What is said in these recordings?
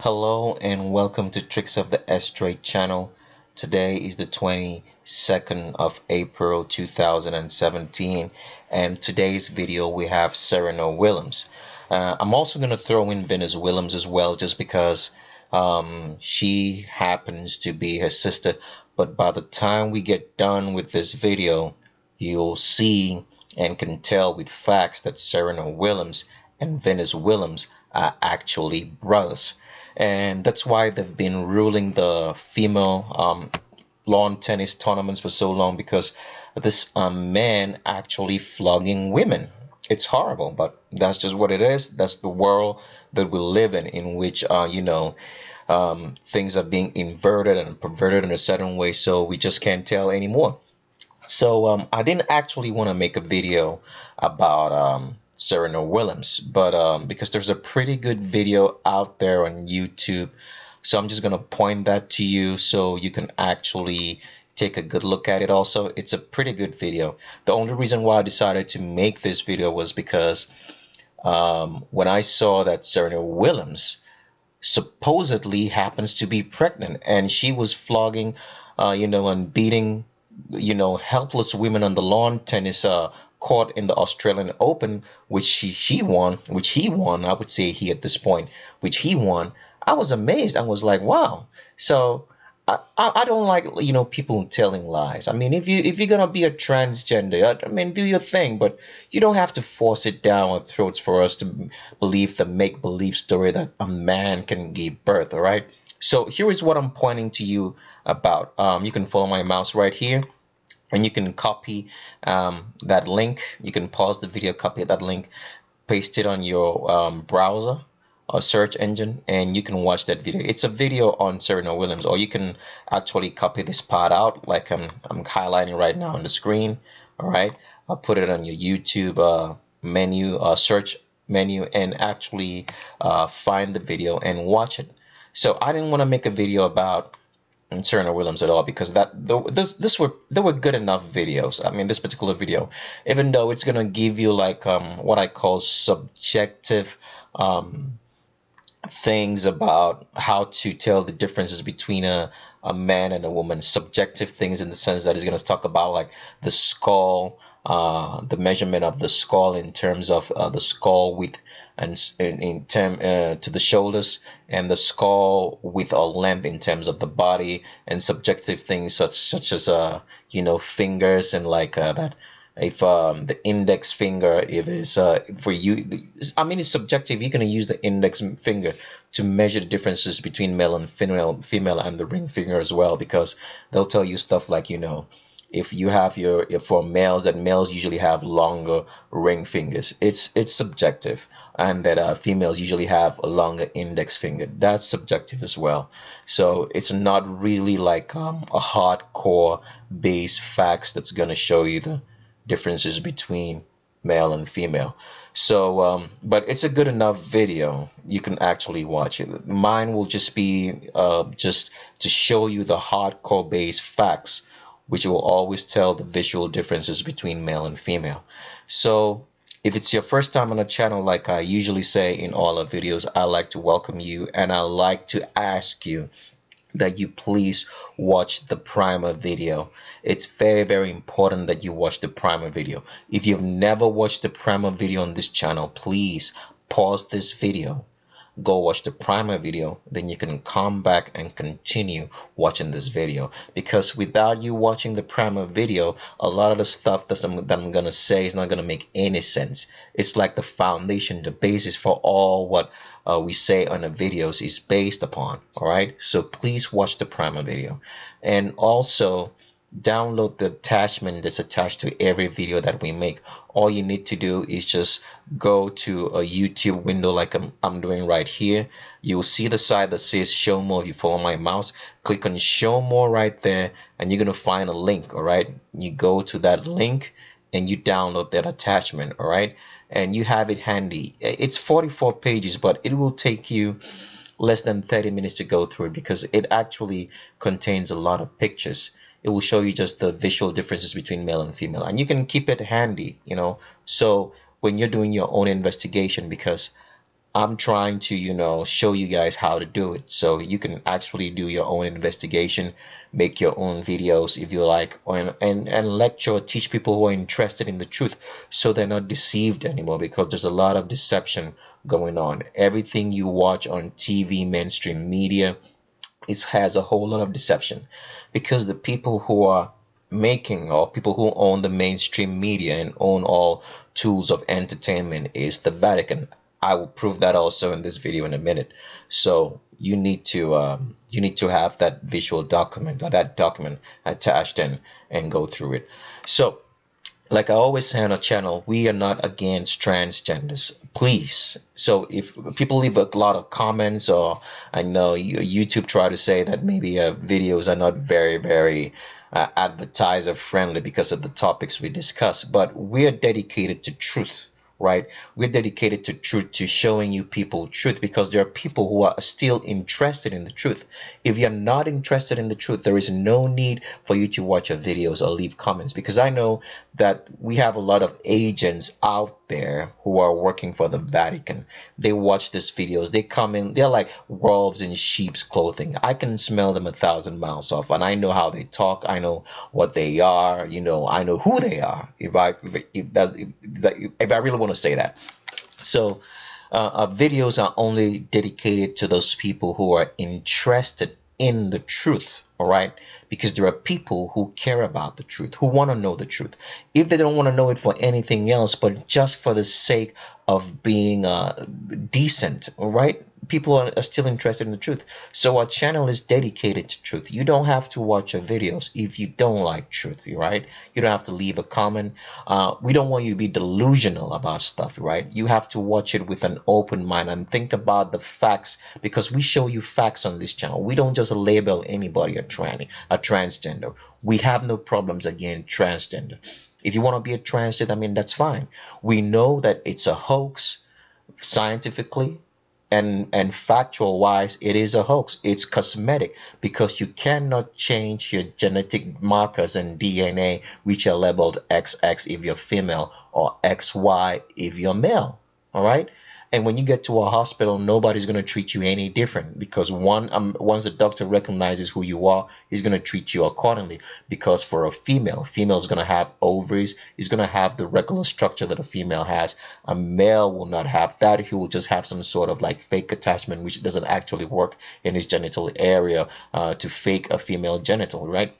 Hello and welcome to Tricks of the S-Trade channel. Today is the 22nd of April 2017, and today's video we have Serena Williams. I'm also going to throw in Venus Williams as well, just because she happens to be her sister. But by the time we get done with this video, you'll see and can tell with facts that Serena Williams and Venus Williams are actually brothers, and that's why they've been ruling the female lawn tennis tournaments for so long, because this man actually flogging women. It's horrible, but that's just what it is. That's the world that we live in which things are being inverted and perverted in a certain way, so we just can't tell anymore. So I didn't actually want to make a video about Serena Williams, but because there's a pretty good video out there on YouTube, so I'm just gonna point that to you so you can actually take a good look at it. Also, it's a pretty good video. The only reason why I decided to make this video was because when I saw that Serena Williams supposedly happens to be pregnant and she was flogging, and beating helpless women on the lawn tennis court in the Australian Open, which she won, which he won. I would say he at this point, which he won. I was amazed. I was like, wow. So I don't like people telling lies. I mean, if you're gonna be a transgender, I mean, do your thing, but you don't have to force it down our throats for us to believe the make believe story that a man can give birth. All right. So here is what I'm pointing to you about. You can follow my mouse right here, and you can copy that link. You can pause the video, copy that link, paste it on your browser or search engine, and you can watch that video. It's a video on Serena Williams, or you can actually copy this part out like I'm highlighting right now on the screen. All right, I'll put it on your YouTube menu, search menu, and actually find the video and watch it. So I didn't want to make a video about Serena Williams at all, because there were good enough videos. I mean, this particular video, even though it's gonna give you like what I call subjective things about how to tell the differences between a man and a woman, subjective things in the sense that it's going to talk about like the skull, the measurement of the skull in terms of the skull width, and in term to the shoulders, and the skull width or length in terms of the body, and subjective things such as fingers, and like that if the index finger, if it's for you, I mean, it's subjective. You're going to use the index finger to measure the differences between male and female, and the ring finger as well, because they'll tell you stuff like, if you have if for males, that males usually have longer ring fingers, it's subjective, and that females usually have a longer index finger, that's subjective as well. So it's not really like a hardcore base facts that's going to show you the differences between male and female. So but it's a good enough video. You can actually watch it. Mine will just be just to show you the hardcore based facts, which will always tell the visual differences between male and female. So if it's your first time on the channel, like I usually say in all our videos, I like to welcome you, and I like to ask you that you please watch the primer video. It's very, very important that you watch the primer video. If you've never watched the primer video on this channel, please pause this video, go watch the primer video, then you can come back and continue watching this video, because without you watching the primer video, a lot of the stuff that I'm gonna say is not gonna make any sense. It's like the foundation, the basis for all what we say on the videos is based upon. All right, so please watch the primer video, and also download the attachment that's attached to every video that we make. All you need to do is just go to a YouTube window like I'm doing right here. You'll see the side that says show more. If you follow my mouse, click on show more right there, and you're gonna find a link. All right, you go to that link and you download that attachment. All right, and you have it handy. It's 44 pages, but it will take you less than 30 minutes to go through it, because it actually contains a lot of pictures. It will show you just the visual differences between male and female, and you can keep it handy, so when you're doing your own investigation, because I'm trying to, show you guys how to do it so you can actually do your own investigation, make your own videos if you like, and lecture or teach people who are interested in the truth so they're not deceived anymore, because there's a lot of deception going on. Everything you watch on TV, mainstream media, it has a whole lot of deception, because the people who are making, or people who own the mainstream media and own all tools of entertainment, is the Vatican. I will prove that also in this video in a minute. So you need to have that visual document, or that document attached, and go through it. So like I always say on our channel, we are not against transgenders, please. So if people leave a lot of comments, or I know YouTube try to say that maybe videos are not very advertiser friendly because of the topics we discuss, but we are dedicated to truth, right? We're dedicated to truth, to showing you people truth, because there are people who are still interested in the truth. If you're not interested in the truth, there is no need for you to watch our videos or leave comments, because I know that we have a lot of agents out there who are working for the Vatican. They watch these videos, they come in, they're like wolves in sheep's clothing. I can smell them 1,000 miles off, and I know how they talk. I know what they are. I know who they are. If I really want to say that. So videos are only dedicated to those people who are interested in the truth, all right? Because there are people who care about the truth, who want to know the truth. If they don't want to know it for anything else, but just for the sake of being decent, all right? People are still interested in the truth. So our channel is dedicated to truth. You don't have to watch our videos if you don't like truth, right? You don't have to leave a comment. We don't want you to be delusional about stuff, right? You have to watch it with an open mind and think about the facts, because we show you facts on this channel. We don't just label anybody a transgender. We have no problems against transgender. If you want to be a transgender, I mean, that's fine. We know that it's a hoax scientifically, and factual wise, it is a hoax. It's cosmetic, because you cannot change your genetic markers and DNA, which are labeled XX if you're female, or XY if you're male. All right. And when you get to a hospital, nobody's going to treat you any different, because once the doctor recognizes who you are, he's going to treat you accordingly. Because for a female is going to have ovaries, is going to have the regular structure that a female has. A male will not have that. He will just have some sort of like fake attachment, which doesn't actually work in his genital area, to fake a female genital, right?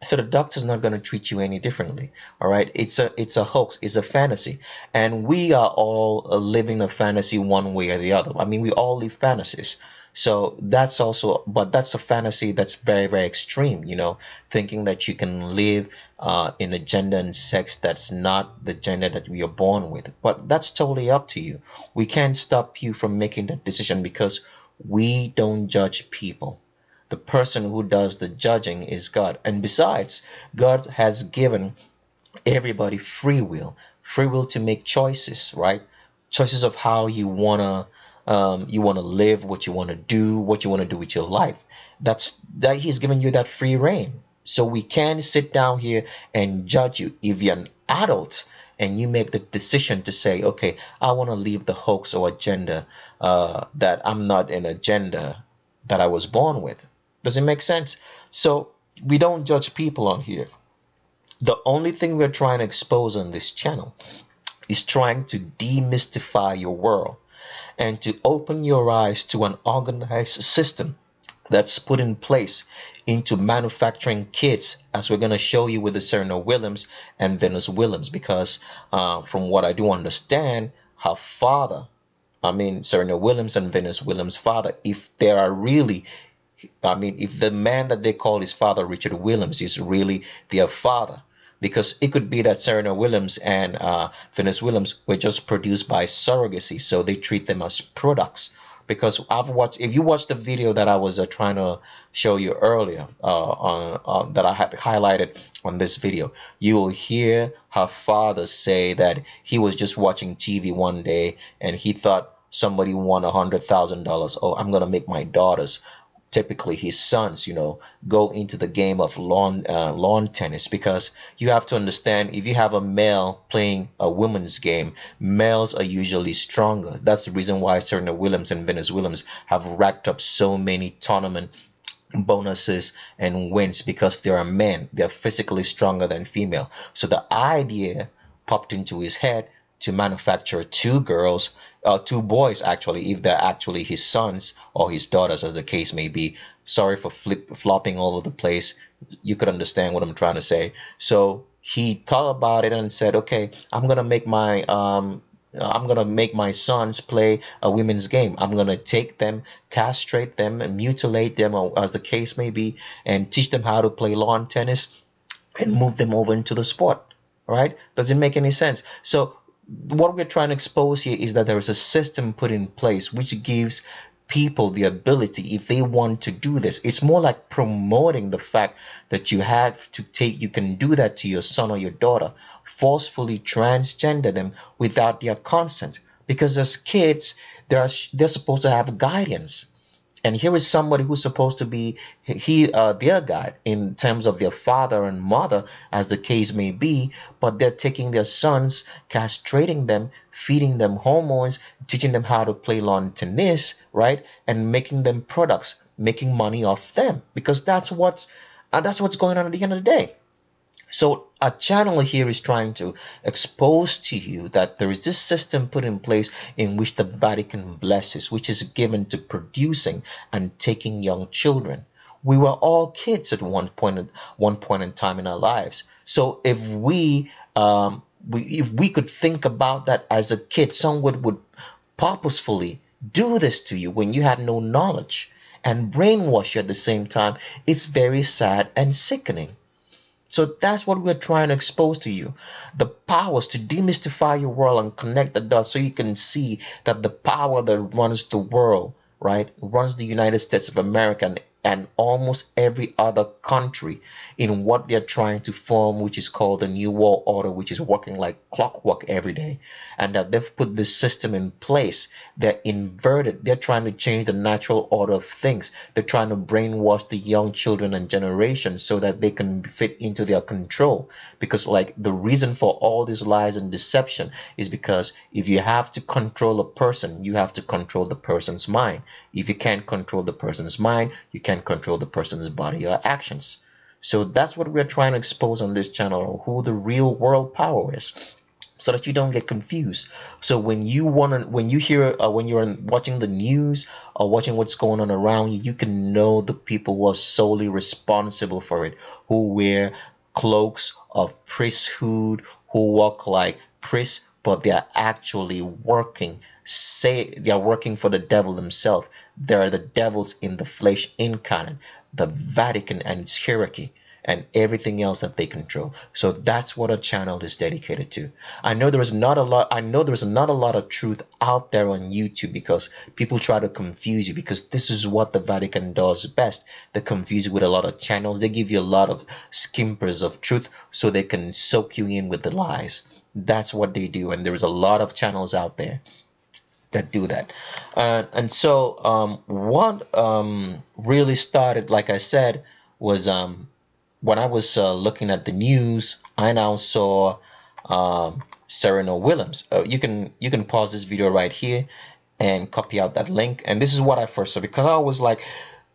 So the doctor's not going to treat you any differently. All right. It's a hoax. It's a fantasy. And we are all living a fantasy one way or the other. I mean, we all live fantasies. So that's also, but that's a fantasy that's very extreme, thinking that you can live in a gender and sex that's not the gender that we are born with. But that's totally up to you. We can't stop you from making that decision, because we don't judge people. The person who does the judging is God. And besides, God has given everybody free will to make choices, right? Choices of how you wanna live, what you wanna do, what you wanna do with your life. That He's given you that free reign. So we can't sit down here and judge you. If you're an adult and you make the decision to say, okay, I want to leave the hoax or agenda, that I'm not an agenda that I was born with. Does it make sense? So we don't judge people on here. The only thing we're trying to expose on this channel is trying to demystify your world, and to open your eyes to an organized system that's put in place into manufacturing kids, as we're going to show you with the Serena Williams and Venus Williams. Because from what I do understand, her father, I mean Serena Williams and Venus Williams' father, if there are really, I mean, if the man that they call his father, Richard Williams, is really their father, because it could be that Serena Williams and Venus Williams were just produced by surrogacy, so they treat them as products. Because if you watch the video that I was trying to show you earlier, that I had highlighted on this video, you will hear her father say that he was just watching TV one day and he thought somebody won $100,000. Oh, I'm gonna make my daughters typically his sons, go into the game of lawn tennis, because you have to understand, if you have a male playing a women's game, males are usually stronger. That's the reason why Serena Williams and Venus Williams have racked up so many tournament bonuses and wins, because they are men. They're physically stronger than female. So the idea popped into his head to manufacture two boys actually, if they're actually his sons or his daughters, as the case may be. Sorry for flopping all over the place. You could understand what I'm trying to say. So he thought about it and said, okay, I'm gonna make my sons play a women's game. I'm gonna take them, castrate them, and mutilate them, or as the case may be, and teach them how to play lawn tennis and move them over into the sport. Right? Does it make any sense? So what we're trying to expose here is that there is a system put in place which gives people the ability, if they want to do this. It's more like promoting the fact that you can do that to your son or your daughter, forcefully transgender them without their consent, because as kids they're supposed to have guidance. And here is somebody who's supposed to be their guide in terms of their father and mother, as the case may be, but they're taking their sons, castrating them, feeding them hormones, teaching them how to play lawn tennis, right, and making them products, making money off them, because that's what's going on at the end of the day. So a channel here is trying to expose to you that there is this system put in place in which the Vatican blesses, which is given to producing and taking young children. We were all kids at one point in time in our lives. So if we could think about that as a kid, someone would purposefully do this to you when you had no knowledge and brainwash you at the same time. It's very sad and sickening. So that's what we're trying to expose to you. The powers to demystify your world and connect the dots, so you can see that the power that runs the world, right, runs the United States of America and almost every other country in what they're trying to form, which is called the New World Order, which is working like clockwork every day. And that they've put this system in place. They're inverted. They're trying to change the natural order of things. They're trying to brainwash the young children and generations so that they can fit into their control. Because like the reason for all these lies and deception is because if you have to control a person, you have to control the person's mind. If you can't control the person's mind, you can't control the person's body or actions. So that's what we're trying to expose on this channel, who the real world power is, so that you don't get confused. So when you're watching the news or watching what's going on around you, you can know the people who are solely responsible for it, who wear cloaks of priesthood, who walk like priests, but they are actually working for the devil himself. They are the devils in the flesh incarnate, the Vatican and its hierarchy, and everything else that they control. So that's what a channel is dedicated to. I know there is not a lot of truth out there on YouTube, because people try to confuse you, because this is what the Vatican does best. They confuse you with a lot of channels. They give you a lot of skimpers of truth so they can soak you in with the lies. That's what they do, and there's a lot of channels out there that do that. And so what really started, like I said, was when I was looking at the news. I now saw Serena Williams. You can pause this video right here and copy out that link. And this is what I first saw, because I was like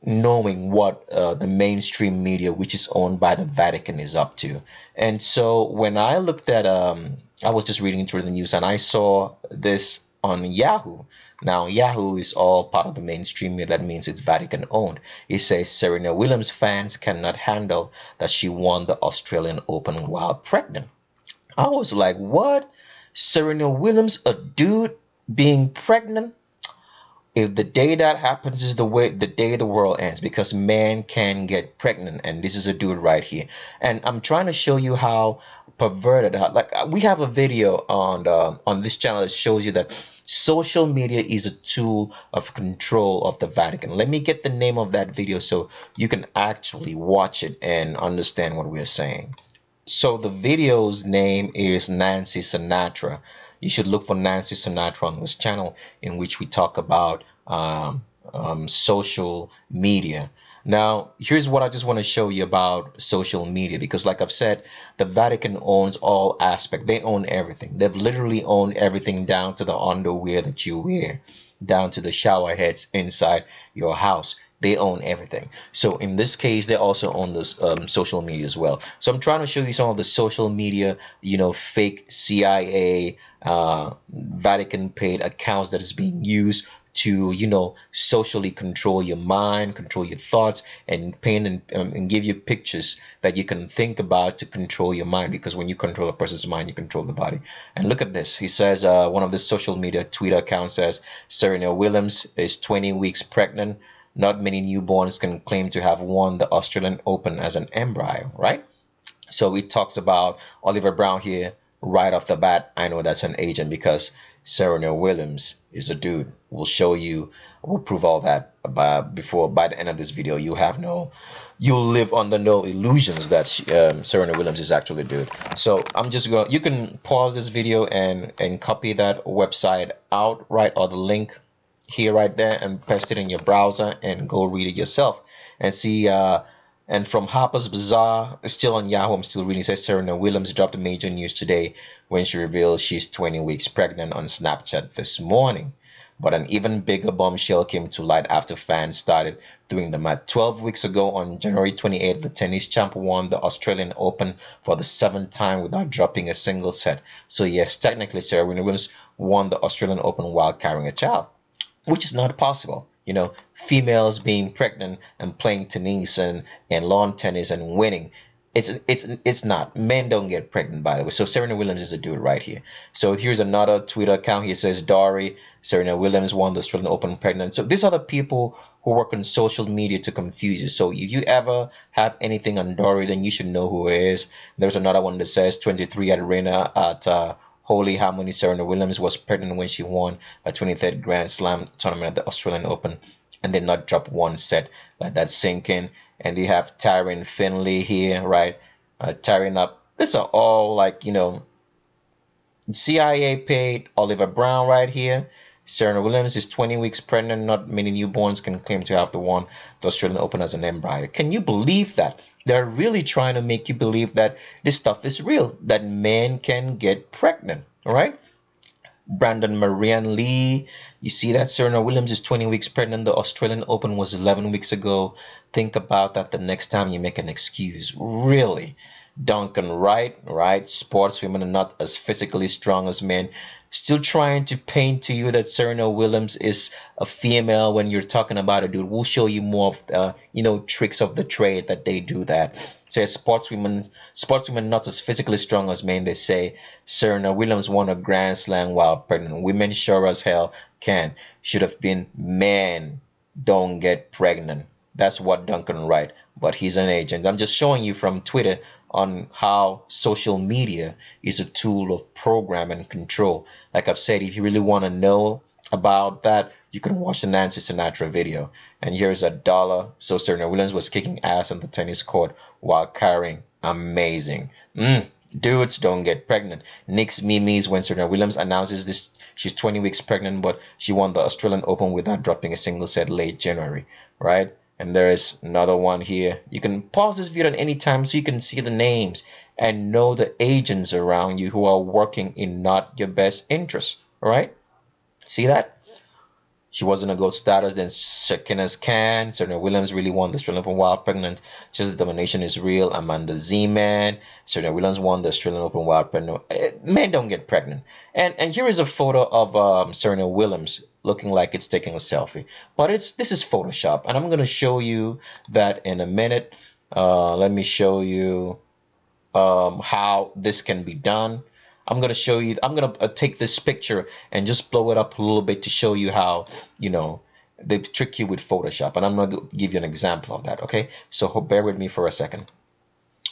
knowing what the mainstream media, which is owned by the Vatican, is up to. And so when I looked at I was just reading through the news and I saw this on Yahoo. Now Yahoo is all part of the mainstream media. That means it's Vatican owned. It says Serena Williams fans cannot handle that she won the Australian Open while pregnant. I was like, what? Serena Williams, a dude being pregnant? If the day that happens is the day the world ends, because man can get pregnant, and this is a dude right here. And I'm trying to show you how perverted, like we have a video on this channel that shows you that social media is a tool of control of the Vatican. Let me get the name of that video so you can actually watch it and understand what we're saying. So the video's name is Nancy Sinatra. You should look for Nancy Sinatra on this channel, in which we talk about social media. Now, here's what I just want to show you about social media, because like I've said, the Vatican owns all aspects. They own everything. They've literally owned everything down to the underwear that you wear, down to the shower heads inside your house. They own everything. So in this case, they also own this social media as well. So I'm trying to show you some of the social media, fake CIA, Vatican paid accounts that is being used to socially control your mind, control your thoughts, and paint and give you pictures that you can think about to control your mind, because when you control a person's mind, you control the body. And look at this. He says, one of the social media Twitter accounts says Serena Williams is 20 weeks pregnant. Not many newborns can claim to have won the Australian Open as an embryo, right? So it talks about Oliver Brown here right off the bat. I know that's an agent because Serena Williams is a dude. We'll show you, we'll prove all that by the end of this video. You'll live under no illusions that Serena Williams is actually a dude. So I'm just going, you can pause this video and copy that website out, right, or the link here right there, and paste it in your browser and go read it yourself and see. And from Harper's Bazaar, still on Yahoo, I'm still reading, it says Serena Williams dropped major news today when she revealed she's 20 weeks pregnant on Snapchat this morning. But an even bigger bombshell came to light after fans started doing the math. 12 weeks ago, on January 28th, the tennis champ won the Australian Open for the 7th time without dropping a single set. So yes, technically Serena Williams won the Australian Open while carrying a child, which is not possible. Females being pregnant and playing tennis and lawn tennis and winning. It's not. Men don't get pregnant, by the way. So Serena Williams is a dude right here. So here's another Twitter account. Here says Dory, Serena Williams won the Australian Open pregnant. So these are the people who work on social media to confuse you. So if you ever have anything on Dory, then you should know who it is. There's another one that says 23 at Arena at Holy Harmony. Serena Williams was pregnant when she won a 23rd Grand Slam tournament at the Australian Open and did not drop one set. Let that sink in. And they have Tyron Finley here, right? Tyron up. These are all like, CIA paid. Oliver Brown right here. Serena Williams is 20 weeks pregnant. Not many newborns can claim to have won the Australian Open as an embryo. Can you believe that? They're really trying to make you believe that this stuff is real, that men can get pregnant, all right? Brandon Marianne Lee, you see that Serena Williams is 20 weeks pregnant. The Australian Open was 11 weeks ago. Think about that the next time you make an excuse. Really? Duncan Wright, right? Sports women are not as physically strong as men. Still trying to paint to you that Serena Williams is a female when you're talking about a dude. We'll show you more of the, tricks of the trade that they do that. Say sportswomen not as physically strong as men. They say Serena Williams won a Grand Slam while pregnant. Women sure as hell can. Should have been men don't get pregnant. That's what Duncan Wright, but he's an agent. I'm just showing you from Twitter on how social media is a tool of program and control. Like I've said, if you really want to know about that, you can watch the Nancy Sinatra video. And here's $1. So Serena Williams was kicking ass on the tennis court while carrying. Amazing. Dudes don't get pregnant. Nick's memes when Serena Williams announces this, she's 20 weeks pregnant, but she won the Australian Open without dropping a single set late January, right? And there is another one here. You can pause this video at any time so you can see the names and know the agents around you who are working in not your best interest. All right? See that? She wasn't a gold status. Then Shakina's Khan. Serena Williams really won the Australian Open while pregnant. Just the domination is real. Amanda Zeman. Serena Williams won the Australian Open while pregnant. Men don't get pregnant. And here is a photo of Serena Williams looking like it's taking a selfie. But this is Photoshop. And I'm going to show you that in a minute. Let me show you how this can be done. I'm going to show you, I'm going to take this picture and just blow it up a little bit to show you how, they trick you with Photoshop. And I'm going to give you an example of that, okay? So bear with me for a second.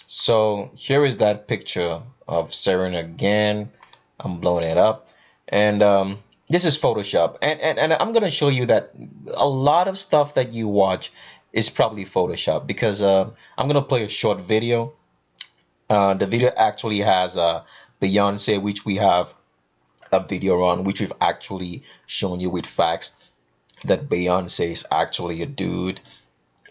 So here is that picture of Serena again. I'm blowing it up. And this is Photoshop. And I'm going to show you that a lot of stuff that you watch is probably Photoshop, because I'm going to play a short video. The video actually has Beyonce, which we have a video on, which we've actually shown you with facts. that Beyonce is actually a dude.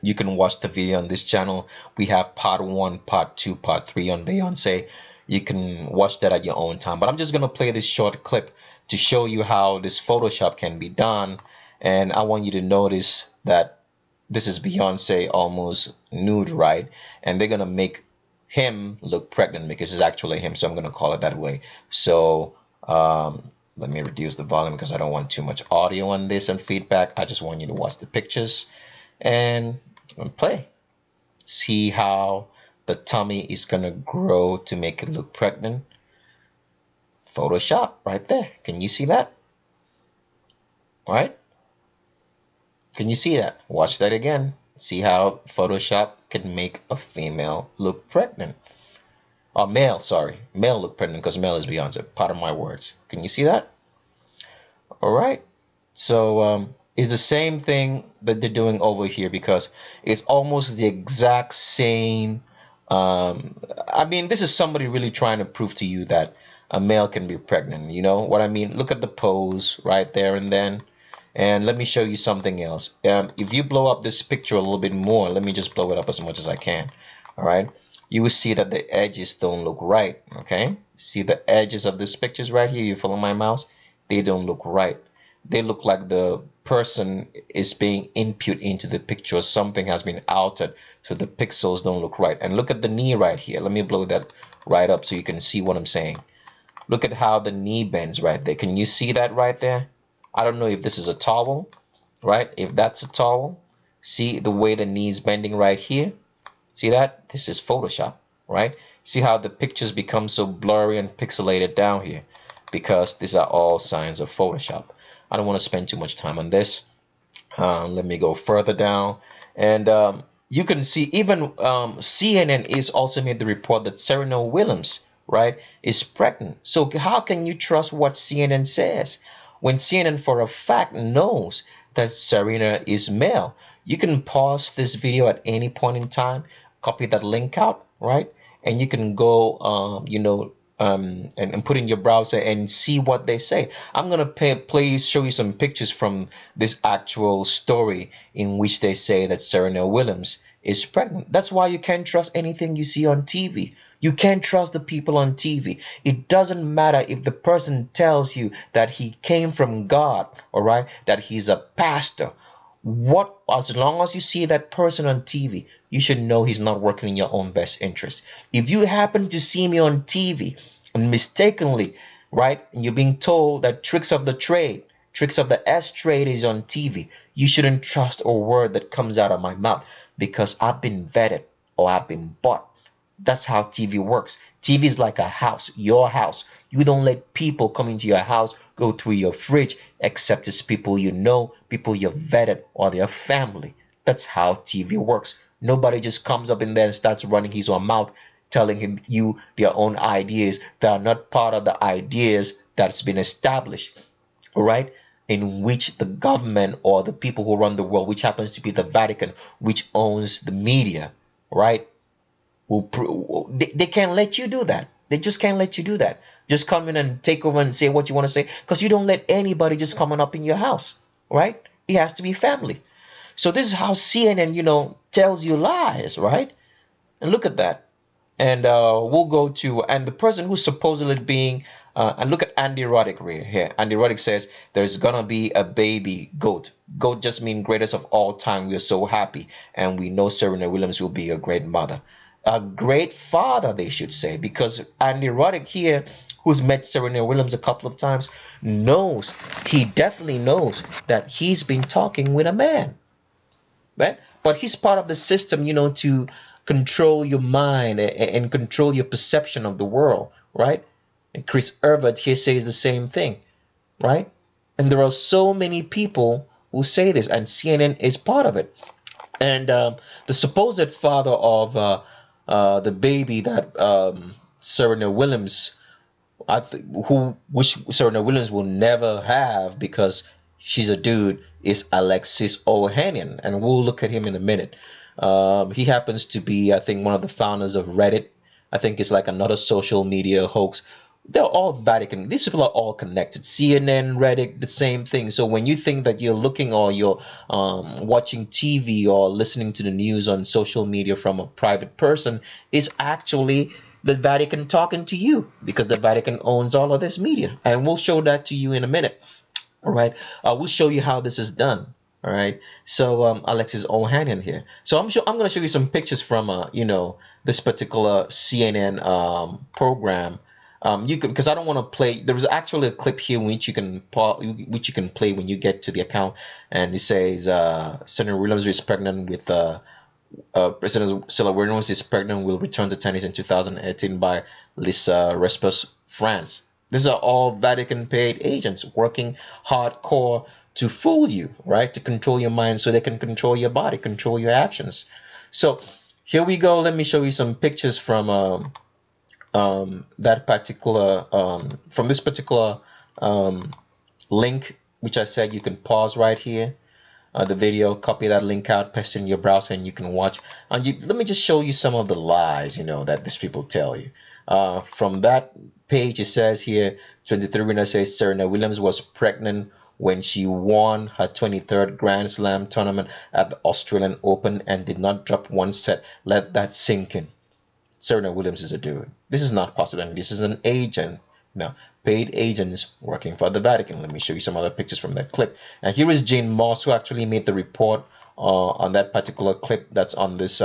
You can watch the video on this channel. We have part 1, part 2, part 3 on Beyonce. You can watch that at your own time. But I'm just going to play this short clip to show you how this Photoshop can be done. And I want you to notice that this is Beyonce almost nude, right? And they're going to make him look pregnant because it's actually him. So I'm going to call it that way. So let me reduce the volume because I don't want too much audio on this and feedback. I just want you to watch the pictures and play. See how the tummy is gonna grow to make it look pregnant. Photoshop right there. Can you see that? All right? Can you see that? Watch that again. See how Photoshop can make a female look pregnant. Or male, sorry. Male look pregnant because male is Beyonce. Pardon my words. Can you see that? All right. So it's the same thing that they're doing over here because it's almost the exact same. I mean, this is somebody really trying to prove to you that a male can be pregnant. You know what I mean? Look at the pose right there and then. And let me show you something else. If you blow up this picture a little bit more, let me just blow it up as much as I can. All right. You will see that the edges don't look right. Okay. See the edges of these pictures right here. You follow my mouse? They don't look right. They look like the person is being input into the picture. Something has been altered, so the pixels don't look right. And look at the knee right here. Let me blow that right up so you can see what I'm saying. Look at how the knee bends right there. Can you see that right there? I don't know if this is a towel, right? If that's a towel, see the way the knee is bending right here? See that? This is Photoshop, right? See how the pictures become so blurry and pixelated down here? Because these are all signs of Photoshop. I don't want to spend too much time on this. Let me go further down. And you can see even CNN is also made the report that Serena Williams, right, is pregnant. So how can you trust what CNN says when CNN for a fact knows that Serena is male? You can pause this video at any point in time, copy that link out, right, and you can go, and put in your browser and see what they say. I'm gonna show you some pictures from this actual story in which they say that Serena Williams is pregnant. That's why you can't trust anything you see on TV. You can't trust the people on TV. It doesn't matter if the person tells you that he came from God, all right, that he's a pastor. As long as you see that person on TV, you should know he's not working in your own best interest. If you happen to see me on TV and mistakenly, right, and you're being told that Tricks of the S trade is on TV, you shouldn't trust a word that comes out of my mouth because I've been vetted or I've been bought. That's how TV works. TV is like a house, your house. You don't let people come into your house, go through your fridge, except it's people you know, people you've vetted, or their family. That's how TV works. Nobody just comes up in there and starts running his own mouth, telling you their own ideas that are not part of the ideas that's been established, all right? In which the government or the people who run the world, which happens to be the Vatican, which owns the media, right? They can't let you do that. They just can't let you do that. Just come in and take over and say what you want to say, because you don't let anybody just coming up in your house, right? It has to be family. So this is how CNN, tells you lies, right? And look at that. And we'll go to, and the person who's supposedly being, and look at Andy Roddick right here. Andy Roddick says there's gonna be a baby goat. Goat just means greatest of all time. We're so happy, and we know Serena Williams will be a great mother. A great father, they should say, because Andy Roddick here, who's met Serena Williams a couple of times, he definitely knows that he's been talking with a man, right? But he's part of the system, to control your mind and control your perception of the world, right? And Chris Herbert here says the same thing, right? And there are so many people who say this, and CNN is part of it. And the supposed father of the baby that Serena Williams, which Serena Williams will never have because she's a dude, is Alexis Ohanian, and we'll look at him in a minute. He happens to be, I think, one of the founders of Reddit. I think it's like another social media hoax They're all Vatican. These people are all connected. CNN, Reddit, the same thing. So when you think that you're looking or you're watching TV or listening to the news on social media from a private person, is actually the Vatican talking to you, because the Vatican owns all of this media. And we'll show that to you in a minute. All right. We'll show you how this is done. All right. So Alexis Ohanian here. So I'm going to show you some pictures from this particular CNN program. You could, because I don't want to play. There was actually a clip here which you can play when you get to the account, and it says Senator Williams is pregnant with President Serena Williams is pregnant, will return to tennis in 2018 by Lisa Respers, France. These are all Vatican paid agents working hardcore to fool you, right? To control your mind so they can control your body, control your actions. So here we go. Let me show you some pictures from that particular from this particular link, which I said you can pause right here. The video, copy that link out, paste it in your browser, and you can watch. And let me just show you some of the lies, that these people tell you. From that page, it says here, 23 winner says Serena Williams was pregnant when she won her 23rd Grand Slam tournament at the Australian Open and did not drop one set. Let that sink in. Serena Williams is a dude. This is not possible. This is an agent. Now, paid agents working for the Vatican. Let me show you some other pictures from that clip. And here is Jane Moss, who actually made the report on that particular clip that's on this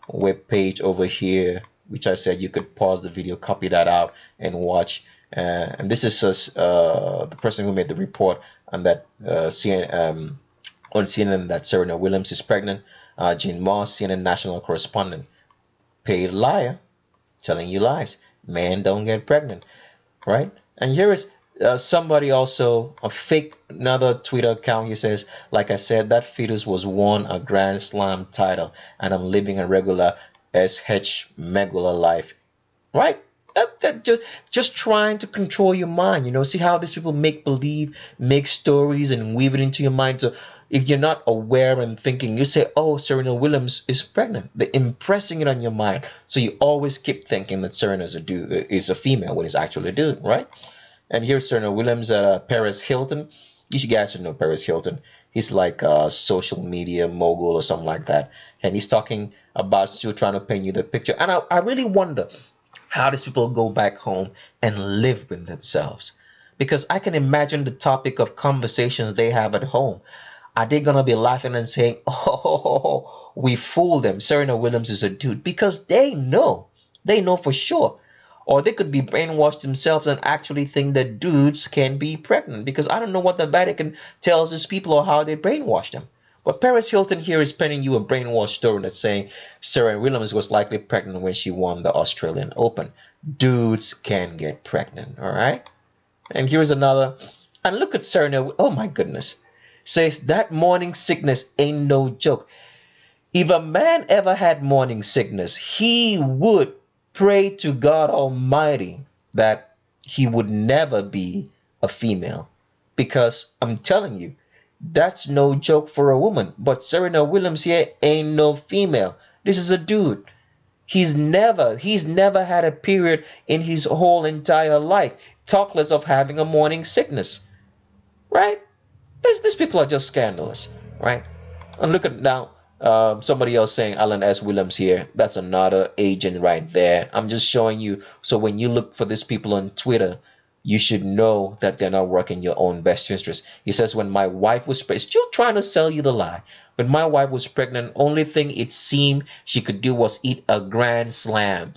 web page over here, which I said you could pause the video, copy that out, and watch. And this is the person who made the report on that on CNN that Serena Williams is pregnant. Jane Moss, CNN national correspondent, paid liar, telling you lies. Men don't get pregnant. Right? And here is somebody also, another Twitter account. He says, like I said, that fetus was won a Grand Slam title, and I'm living a regular SH Megula life. Right? That just trying to control your mind. See how these people make believe, make stories, and weave it into your mind. So if you're not aware and thinking, you say, oh, Serena Williams is pregnant. They're impressing it on your mind. So you always keep thinking that Serena is a female when it's actually a dude, right? And here's Serena Williams at Paris Hilton. You guys should know Paris Hilton. He's like a social media mogul or something like that. And he's talking about still trying to paint you the picture. And I really wonder how these people go back home and live with themselves. Because I can imagine the topic of conversations they have at home. Are they going to be laughing and saying, oh, we fooled them, Serena Williams is a dude? Because they know for sure. Or they could be brainwashed themselves and actually think that dudes can be pregnant. Because I don't know what the Vatican tells these people or how they brainwash them. But Paris Hilton here is penning you a brainwash story that's saying Serena Williams was likely pregnant when she won the Australian Open. Dudes can get pregnant, all right? And here's another. And look at Serena. Oh, my goodness. Says that morning sickness ain't no joke. If a man ever had morning sickness, he would pray to God Almighty that he would never be a female. Because I'm telling you, that's no joke for a woman. But Serena Williams here ain't no female. This is a dude. He's never had a period in his whole entire life. Talk less of having a morning sickness. Right? These people are just scandalous, right? And look at now, somebody else saying Alan S. Williams here. That's another agent right there. I'm just showing you. So when you look for these people on Twitter, you should know that they're not working your own best interest. He says, when my wife was pregnant, still trying to sell you the lie. When my wife was pregnant, only thing it seemed she could do was eat a Grand Slam.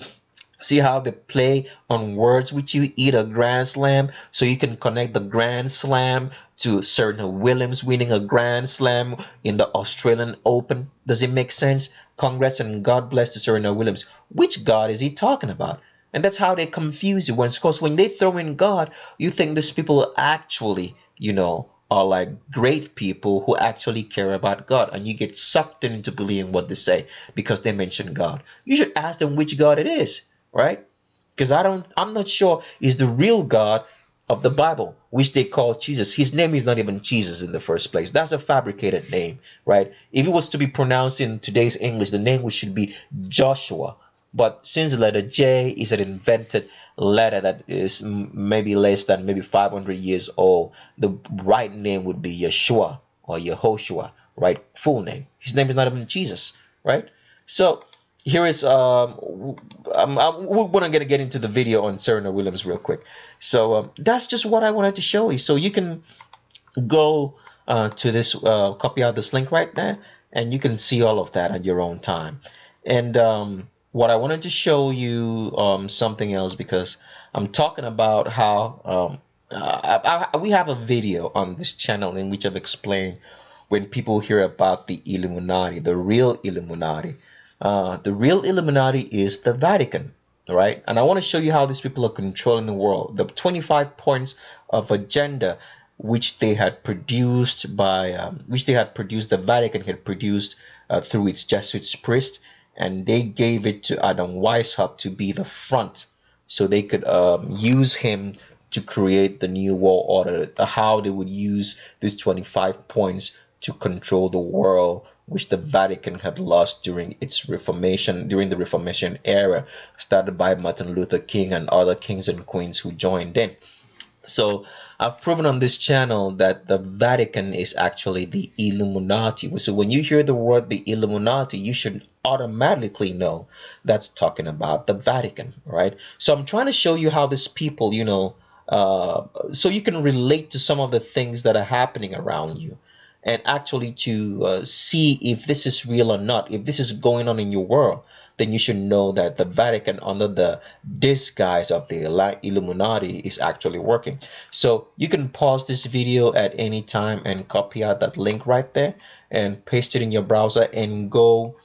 See how they play on words with you, eat a Grand Slam, so you can connect the Grand Slam to Serena Williams winning a Grand Slam in the Australian Open. Does it make sense? Congrats and God bless to Serena Williams. Which God is he talking about? And that's how they confuse you. Because when they throw in God, you think these people actually, are like great people who actually care about God. And you get sucked into believing what they say because they mention God. You should ask them which God it is. Right? Because I'm not sure is the real God of the Bible, which they call Jesus. His name is not even Jesus in the first place. That's a fabricated name, right? If it was to be pronounced in today's English, the name should be Joshua, But since the letter J is an invented letter that is maybe less than maybe 500 years old, the right name would be Yeshua or Yehoshua, right? Full name. His name is not even Jesus, right? So here is we're gonna get into the video on Serena Williams real quick. So that's just what I wanted to show you. So you can go to this, copy out this link right there, and you can see all of that at your own time. And what I wanted to show you something else, because I'm talking about how we have a video on this channel in which I've explained when people hear about the Illuminati, the real Illuminati. The real Illuminati is the Vatican, right? And I want to show you how these people are controlling the world. The 25 points of agenda which they had produced the Vatican had produced through its Jesuit priest, and they gave it to Adam Weishaupt to be the front, so they could use him to create the new world order. How they would use these 25 points to control the world, which the Vatican had lost during the Reformation era, started by Martin Luther King and other kings and queens who joined in. So I've proven on this channel that the Vatican is actually the Illuminati. So when you hear the word the Illuminati, you should automatically know that's talking about the Vatican, right? So I'm trying to show you how these people, so you can relate to some of the things that are happening around you, and actually to see if this is real or not. If this is going on in your world, then you should know that the Vatican, under the disguise of the Illuminati, is actually working. So you can pause this video at any time and copy out that link right there and paste it in your browser and go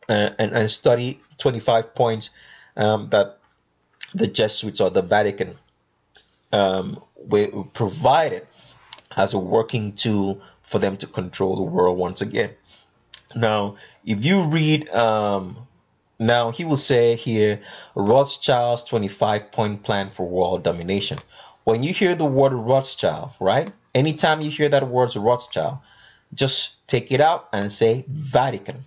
and study 25 points that the Jesuits or the Vatican provided as a working tool for them to control the world once again. Now, if you read, now he will say here, Rothschild's 25-point plan for world domination. When you hear the word Rothschild, right? Anytime you hear that word Rothschild, just take it out and say Vatican,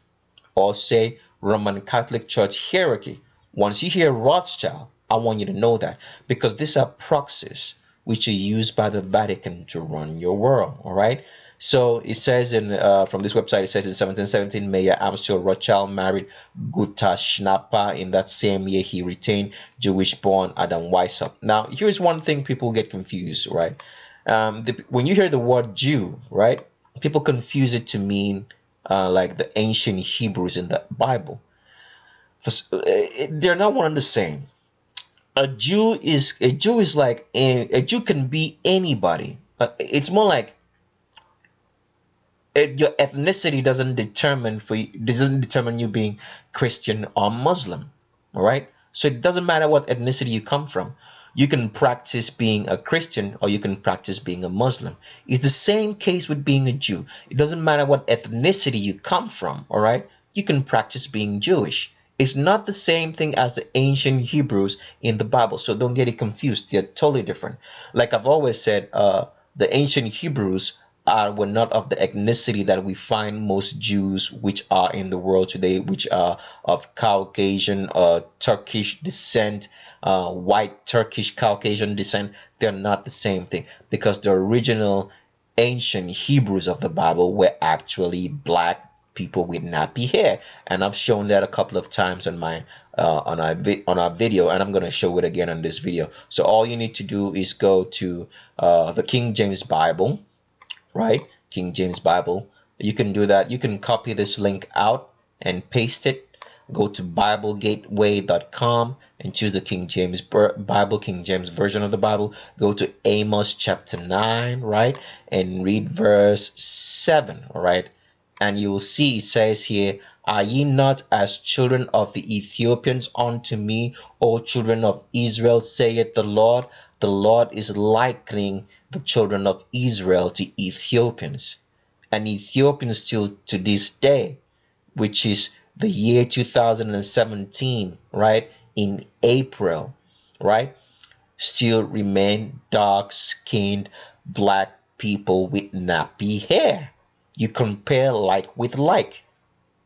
or say Roman Catholic Church hierarchy. Once you hear Rothschild, I want you to know that, because these are proxies which are used by the Vatican to run your world. All right. So it says from this website, it says in 1717, Mayor Amschel Rothschild married Guta Schnapper. In that same year, he retained Jewish-born Adam Weishaupt. Now, here's one thing people get confused, right? When you hear the word Jew, right, people confuse it to mean like the ancient Hebrews in the Bible. They're not one and the same. A Jew is like a Jew can be anybody. It's more like your ethnicity doesn't determine you being Christian or Muslim. All right. So it doesn't matter what ethnicity you come from. You can practice being a Christian or you can practice being a Muslim. It's the same case with being a Jew. It doesn't matter what ethnicity you come from. All right. You can practice being Jewish. It's not the same thing as the ancient Hebrews in the Bible. So don't get it confused. They're totally different. Like I've always said, the ancient Hebrews were not of the ethnicity that we find most Jews which are in the world today, which are of Caucasian or Turkish descent, white Turkish Caucasian descent. They're not the same thing, because the original ancient Hebrews of the Bible were actually black people with nappy hair, and I've shown that a couple of times on my on our video, and I'm going to show it again on this video. So all you need to do is go to the King James Bible, right? King James Bible. You can do that. You can copy this link out and paste it. Go to BibleGateway.com and choose the King James Bible, King James version of the Bible. Go to Amos chapter 9, right? And read verse 7, all right? And you will see it says here, are ye not as children of the Ethiopians unto me, O children of Israel, saith the Lord? The Lord is likening the children of Israel to Ethiopians. And Ethiopians still to this day, which is the year 2017, right? In April, right? Still remain dark-skinned black people with nappy hair. You compare like with like,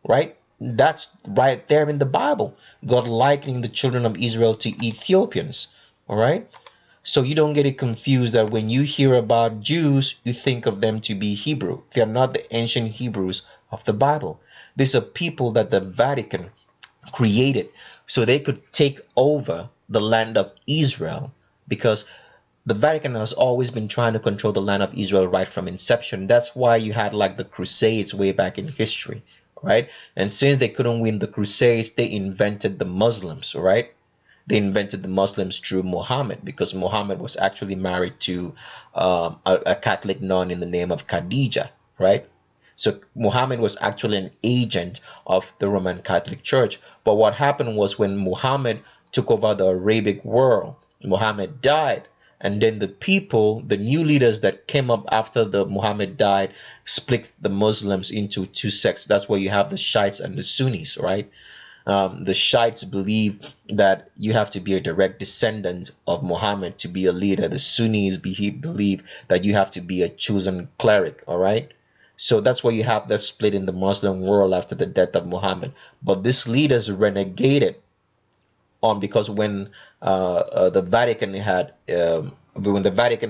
right? That's right there in the Bible. God likening the children of Israel to Ethiopians. All right. So you don't get it confused that when you hear about Jews, you think of them to be Hebrew. They are not the ancient Hebrews of the Bible. These are people that the Vatican created so they could take over the land of Israel, because the Vatican has always been trying to control the land of Israel right from inception. That's why you had like the Crusades way back in history, right? And since they couldn't win the Crusades, they invented the Muslims, right? They invented the Muslims through Muhammad, because Muhammad was actually married to a Catholic nun in the name of Khadija, right? So Muhammad was actually an agent of the Roman Catholic Church. But what happened was when Muhammad took over the Arabic world, Muhammad died. And then the people, the new leaders that came up after the Muhammad died, split the Muslims into two sects. That's where you have the Shiites and the Sunnis, right? The Shiites believe that you have to be a direct descendant of Muhammad to be a leader. The Sunnis believe that you have to be a chosen cleric. All right. So that's why you have that split in the Muslim world after the death of Muhammad. But these leaders renegated on, because when the Vatican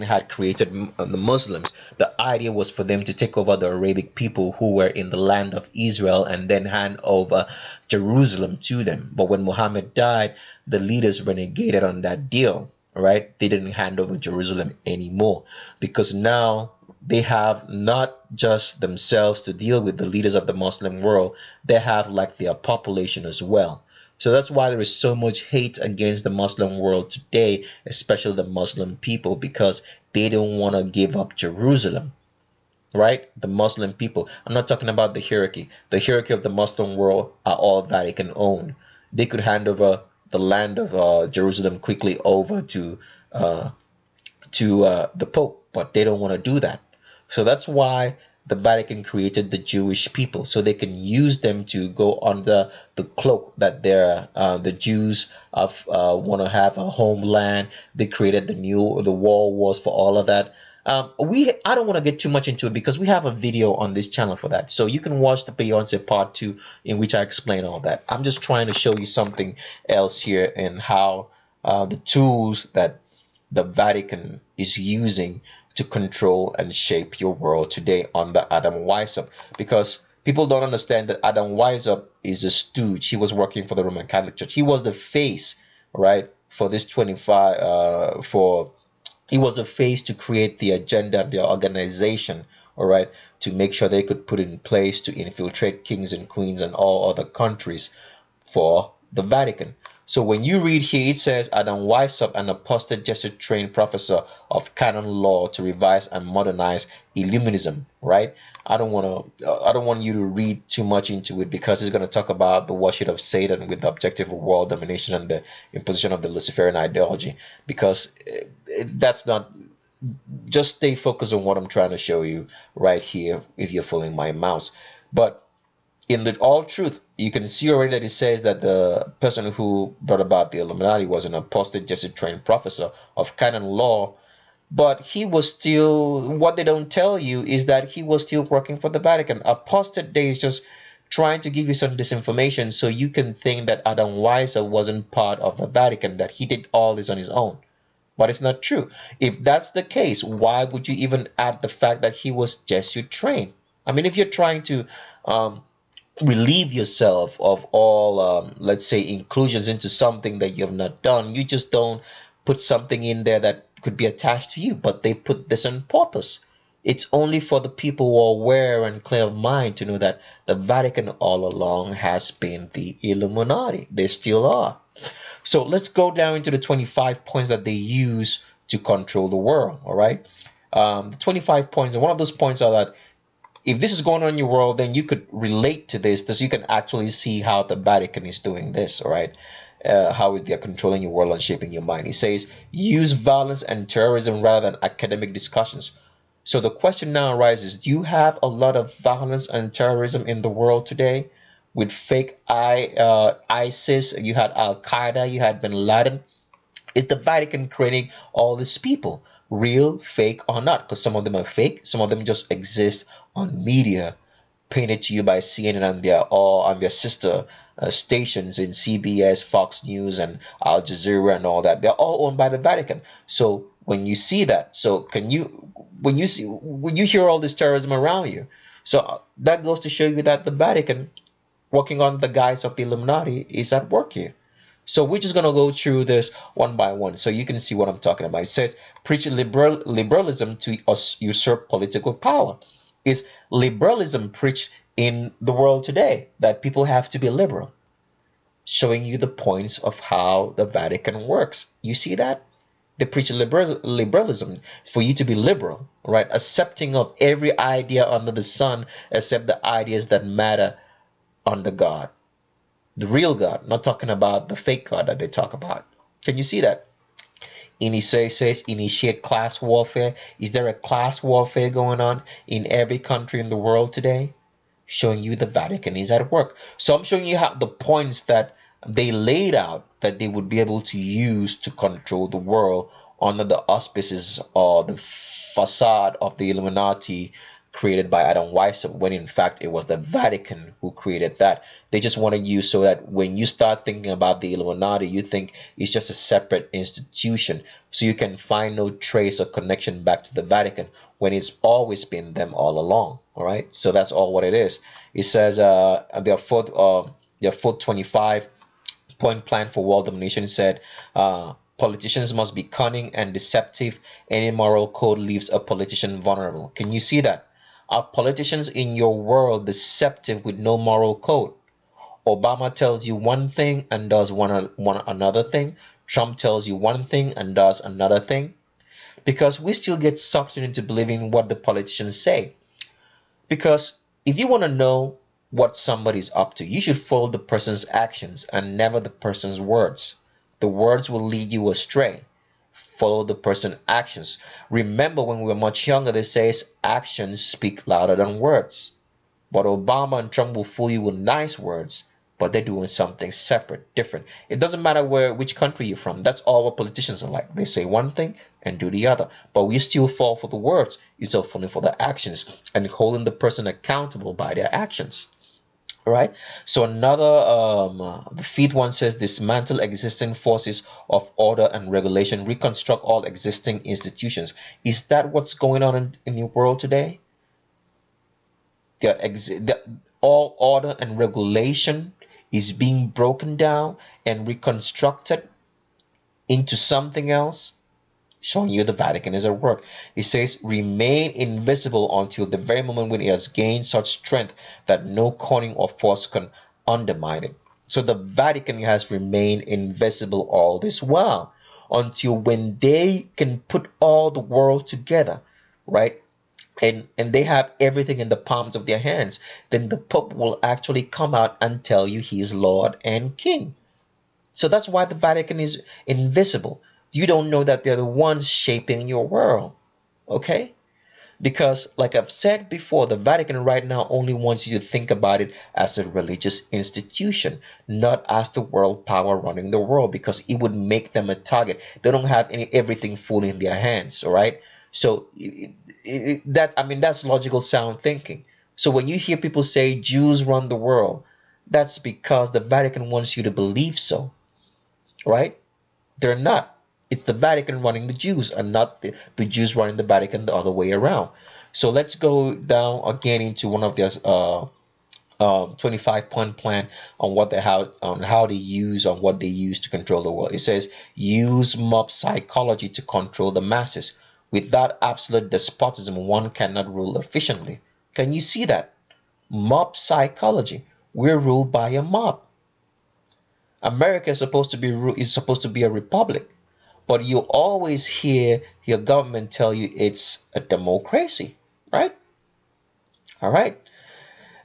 had created the Muslims, the idea was for them to take over the Arabic people who were in the land of Israel and then hand over Jerusalem to them. But when Muhammad died, the leaders renegated on that deal. Right? They didn't hand over Jerusalem anymore, because now they have not just themselves to deal with, the leaders of the Muslim world, they have like their population as well. So that's why there is so much hate against the Muslim world today, especially the Muslim people, because they don't want to give up Jerusalem, right? The Muslim people. I'm not talking about the hierarchy. The hierarchy of the Muslim world are all Vatican owned. They could hand over the land of Jerusalem quickly over uh, to the Pope, but they don't want to do that. So that's why the Vatican created the Jewish people, so they can use them to go under the cloak that they're the Jews of want to have a homeland. They created the wall wars for all of that. I don't want to get too much into it because we have a video on this channel for that, so you can watch the Beyonce part 2 in which I explain all that. I'm just trying to show you something else here, and how the tools that the Vatican is using to control and shape your world today under Adam Weishaupt. Because people don't understand that Adam Weishaupt is a stooge. He was working for the Roman Catholic Church. He was the face, right, for this 25 for he was the face to create the agenda and the organization, all right, to make sure they could put in place to infiltrate kings and queens and all other countries for the Vatican. So when you read here, it says Adam Weishaupt, an apostate Jesuit trained professor of canon law to revise and modernize Illuminism, right? I don't want you to read too much into it, because it's going to talk about the worship of Satan with the objective of world domination and the imposition of the Luciferian ideology, because that's not. Just stay focused on what I'm trying to show you right here if you're following my mouse. But in the all truth, you can see already that it says that the person who brought about the Illuminati was an apostate Jesuit trained professor of canon law, but he was still, what they don't tell you is that he was still working for the Vatican. Apostate Day is just trying to give you some disinformation so you can think that Adam Weishaupt wasn't part of the Vatican, that he did all this on his own. But it's not true. If that's the case, why would you even add the fact that he was Jesuit trained? I mean, if you're trying to relieve yourself of all, let's say, inclusions into something that you have not done, you just don't put something in there that could be attached to you. But they put this on purpose. It's only for the people who are aware and clear of mind to know that the Vatican all along has been the Illuminati. They still are. So let's go down into the 25 points that they use to control the world. All right. The 25 points, and one of those points are that if this is going on in your world, then you could relate to this, so you can actually see how the Vatican is doing this, all right? How they're controlling your world and shaping your mind. He says, use violence and terrorism rather than academic discussions. So the question now arises, do you have a lot of violence and terrorism in the world today? With fake ISIS, you had Al-Qaeda, you had Bin Laden. Is the Vatican creating all these people, real, fake, or not? Because some of them are fake, some of them just exist on media painted to you by CNN and their all on their sister stations in CBS, Fox News, and Al Jazeera and all that. They're all owned by the Vatican. So when you see that, so can you when you hear all this terrorism around you, so that goes to show you that the Vatican, working on the guise of the Illuminati, is at work here. So we're just gonna go through this one by one, so you can see what I'm talking about. It says, preach liberalism to usurp political power. Is liberalism preached in the world today, that people have to be liberal? Showing you the points of how the Vatican works. You see that? They preach liberalism for you to be liberal, right? Accepting of every idea under the sun except the ideas that matter under God. The real God, not talking about the fake God that they talk about. Can you see that? Says initiate class warfare. Is there a class warfare going on in every country in the world today? Showing you the Vatican is at work. So I'm showing you how the points that they laid out that they would be able to use to control the world under the auspices or the facade of the Illuminati created by Adam Weishaupt, when in fact it was the Vatican who created that. They just wanted you so that when you start thinking about the Illuminati, you think it's just a separate institution, so you can find no trace or connection back to the Vatican when it's always been them all along. All right, so that's all what it is. It says their fourth 25-point plan for world domination said, politicians must be cunning and deceptive. Any moral code leaves a politician vulnerable. Can you see that? Are politicians in your world deceptive with no moral code? Obama tells you one thing and does one another thing. Trump tells you one thing and does another thing. Because we still get sucked into believing what the politicians say. Because if you want to know what somebody's up to, you should follow the person's actions and never the person's words. The words will lead you astray. Follow the person's actions. Remember, when we were much younger, they say actions speak louder than words. But Obama and Trump will fool you with nice words, but they're doing something separate, different. It doesn't matter which country you're from. That's all what politicians are like. They say one thing and do the other. But we still fall for the words instead of falling for the actions and holding the person accountable by their actions. All right. So another, the fifth one says, dismantle existing forces of order and regulation, reconstruct all existing institutions. Is that what's going on in the world today? All order and regulation is being broken down and reconstructed into something else, showing you the Vatican is at work. It says, remain invisible until the very moment when it has gained such strength that no cunning or force can undermine it. So the Vatican has remained invisible all this while, until when they can put all the world together, right? And they have everything in the palms of their hands, then the Pope will actually come out and tell you he's Lord and King. So that's why the Vatican is invisible. You don't know that they're the ones shaping your world. Okay? Because, like I've said before, the Vatican right now only wants you to think about it as a religious institution, not as the world power running the world, because it would make them a target. They don't have everything fully in their hands, all right? So that's logical sound thinking. So when you hear people say Jews run the world, that's because the Vatican wants you to believe so, right? They're not. It's the Vatican running the Jews, and not the Jews running the Vatican the other way around. So let's go down again into one of their 25-point plan on what how they use on what they use to control the world. It says, use mob psychology to control the masses. Without absolute despotism, one cannot rule efficiently. Can you see that? Mob psychology. We're ruled by a mob. America is supposed to be a republic, but you always hear your government tell you it's a democracy, right? All right.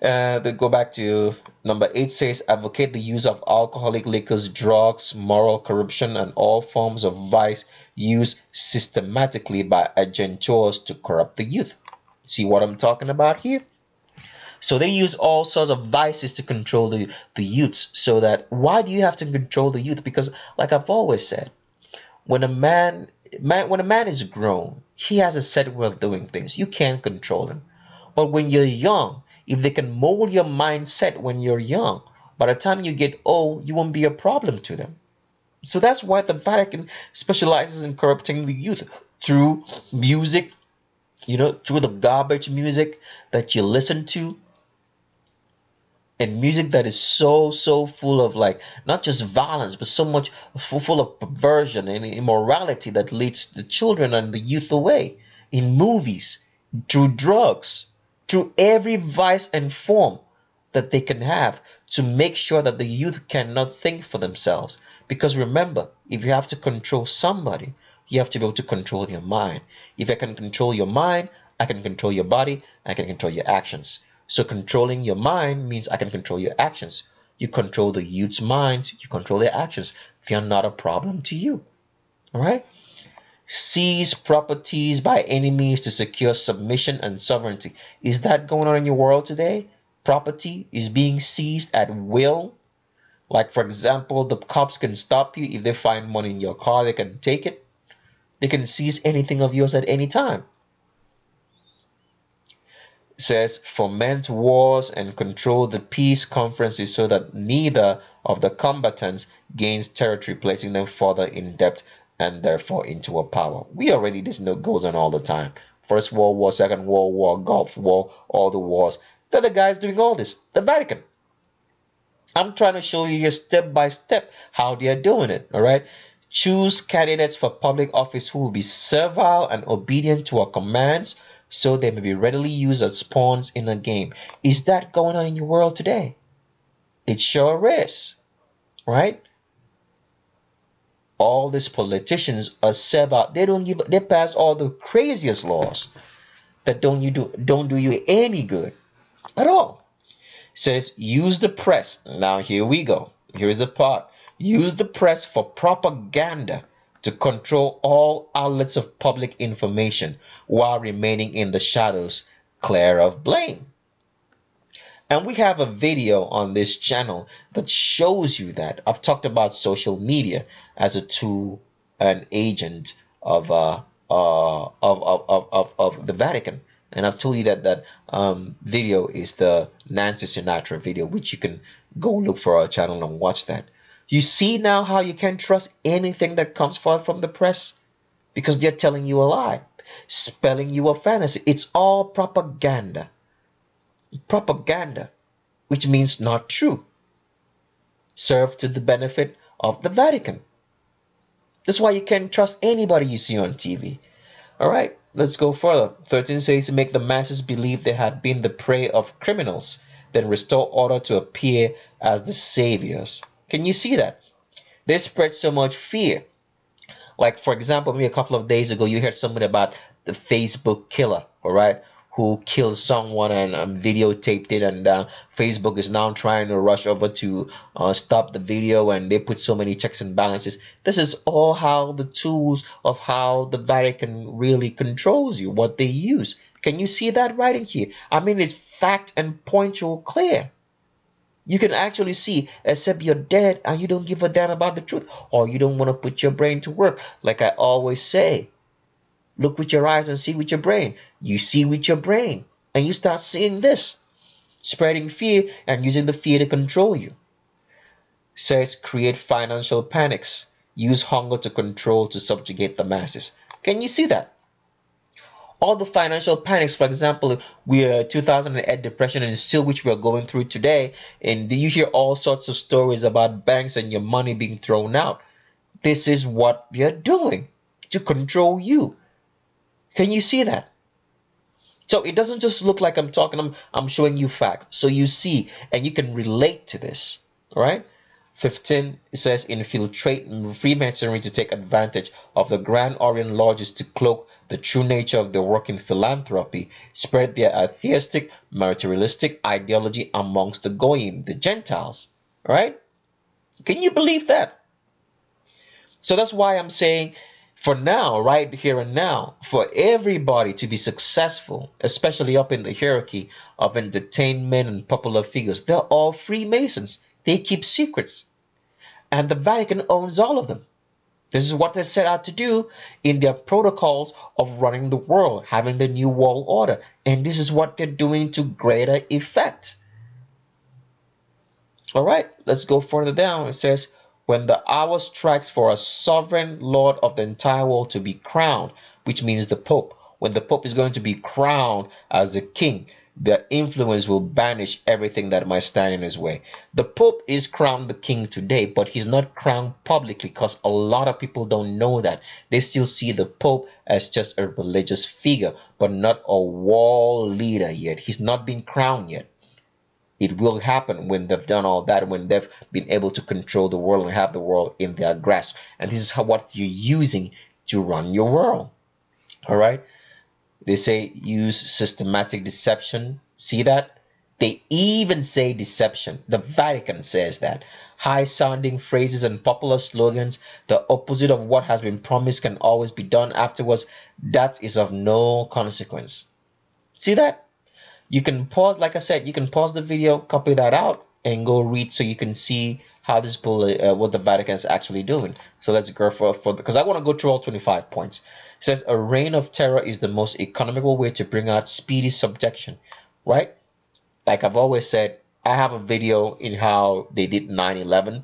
Then go back to number 8. Says, advocate the use of alcoholic liquors, drugs, moral corruption, and all forms of vice used systematically by agentors to corrupt the youth. See what I'm talking about here? So they use all sorts of vices to control the youths. So that, why do you have to control the youth? Because, like I've always said, when a man is grown, he has a set way of doing things. You can't control him. But when you're young, if they can mold your mindset when you're young, by the time you get old, you won't be a problem to them. So that's why the Vatican specializes in corrupting the youth through music, through the garbage music that you listen to, and music that is so full of, like, not just violence, but so much full of perversion and immorality that leads the children and the youth away. In movies, through drugs, through every vice and form that they can have, to make sure that the youth cannot think for themselves. Because remember, if you have to control somebody, you have to be able to control your mind. If I can control your mind, I can control your body, I can control your actions. So controlling your mind means I can control your actions. You control the youth's minds, you control their actions. They are not a problem to you. All right? Seize properties by any means to secure submission and sovereignty. Is that going on in your world today? Property is being seized at will. Like, for example, the cops can stop you if they find money in your car. They can take it. They can seize anything of yours at any time. It says, foment wars and control the peace conferences so that neither of the combatants gains territory, placing them further in debt and therefore into a power. We already, this goes on all the time. First World War, Second World War, Gulf War, all the wars. They're the guys doing all this. The Vatican. I'm trying to show you here step by step how they are doing it. All right. Choose candidates for public office who will be servile and obedient to our commands, so they may be readily used as pawns in a game. Is that going on in your world today? It sure is. Right? All these politicians are servile. They pass all the craziest laws that don't do you any good at all. It says use the press. Now here we go. Here's the part. Use the press for propaganda to control all outlets of public information while remaining in the shadows, clear of blame. And we have a video on this channel that shows you that. I've talked about social media as a tool, an agent of the Vatican. And I've told you that video is the Nancy Sinatra video, which you can go look for our channel and watch that. You see now how you can't trust anything that comes forth from the press? Because they're telling you a lie, spelling you a fantasy. It's all propaganda. Propaganda, which means not true. Serve to the benefit of the Vatican. That's why you can't trust anybody you see on TV. All right, let's go further. 13 says, make the masses believe they had been the prey of criminals, then restore order to appear as the saviors. Can you see that? They spread so much fear. Like, for example, maybe a couple of days ago, you heard something about the Facebook killer, all right, who killed someone and videotaped it, and Facebook is now trying to rush over to stop the video, and they put so many checks and balances. This is all how the tools of how the Vatican really controls you, what they use. Can you see that right in here? I mean, it's fact and punctual clear. You can actually see, except you're dead and you don't give a damn about the truth, or you don't want to put your brain to work. Like I always say, look with your eyes and see with your brain. You see with your brain, and you start seeing this, spreading fear and using the fear to control you. Says create financial panics, use hunger to control to subjugate the masses. Can you see that? All the financial panics, for example, we're 2008 depression, and still which we're going through today, and you hear all sorts of stories about banks and your money being thrown out. This is what they're doing to control you. Can you see that? So it doesn't just look like I'm talking, I'm showing you facts. So you see, and you can relate to this. All right? 15, it says infiltrate Freemasonry to take advantage of the Grand Orient Lodges to cloak the true nature of their work in philanthropy, spread their atheistic, materialistic ideology amongst the Goyim, the Gentiles. All right? Can you believe that? So that's why I'm saying, for now, right here and now, for everybody to be successful, especially up in the hierarchy of entertainment and popular figures, they're all Freemasons. They keep secrets. And the Vatican owns all of them. This is what they set out to do in their protocols of running the world, having the new world order. And this is what they're doing to greater effect. All right, let's go further down. It says, when the hour strikes for a sovereign lord of the entire world to be crowned, which means the Pope, when the Pope is going to be crowned as the king, the influence will banish everything that might stand in his way. The Pope is crowned the king today, but he's not crowned publicly because a lot of people don't know that. They still see the Pope as just a religious figure, but not a world leader yet. He's not been crowned yet. It will happen when they've done all that, when they've been able to control the world and have the world in their grasp. And this is what you're using to run your world. All right. They say use systematic deception. See that? They even say deception. The Vatican says that. High sounding phrases and popular slogans, the opposite of what has been promised can always be done afterwards. That is of no consequence. See that? You can pause, like I said, you can pause the video, copy that out, and go read so you can see how this what the Vatican is actually doing. So let's go for because I want to go through all 25 points. It says a reign of terror is the most economical way to bring out speedy subjection, right? Like I've always said, I have a video in how they did 9/11.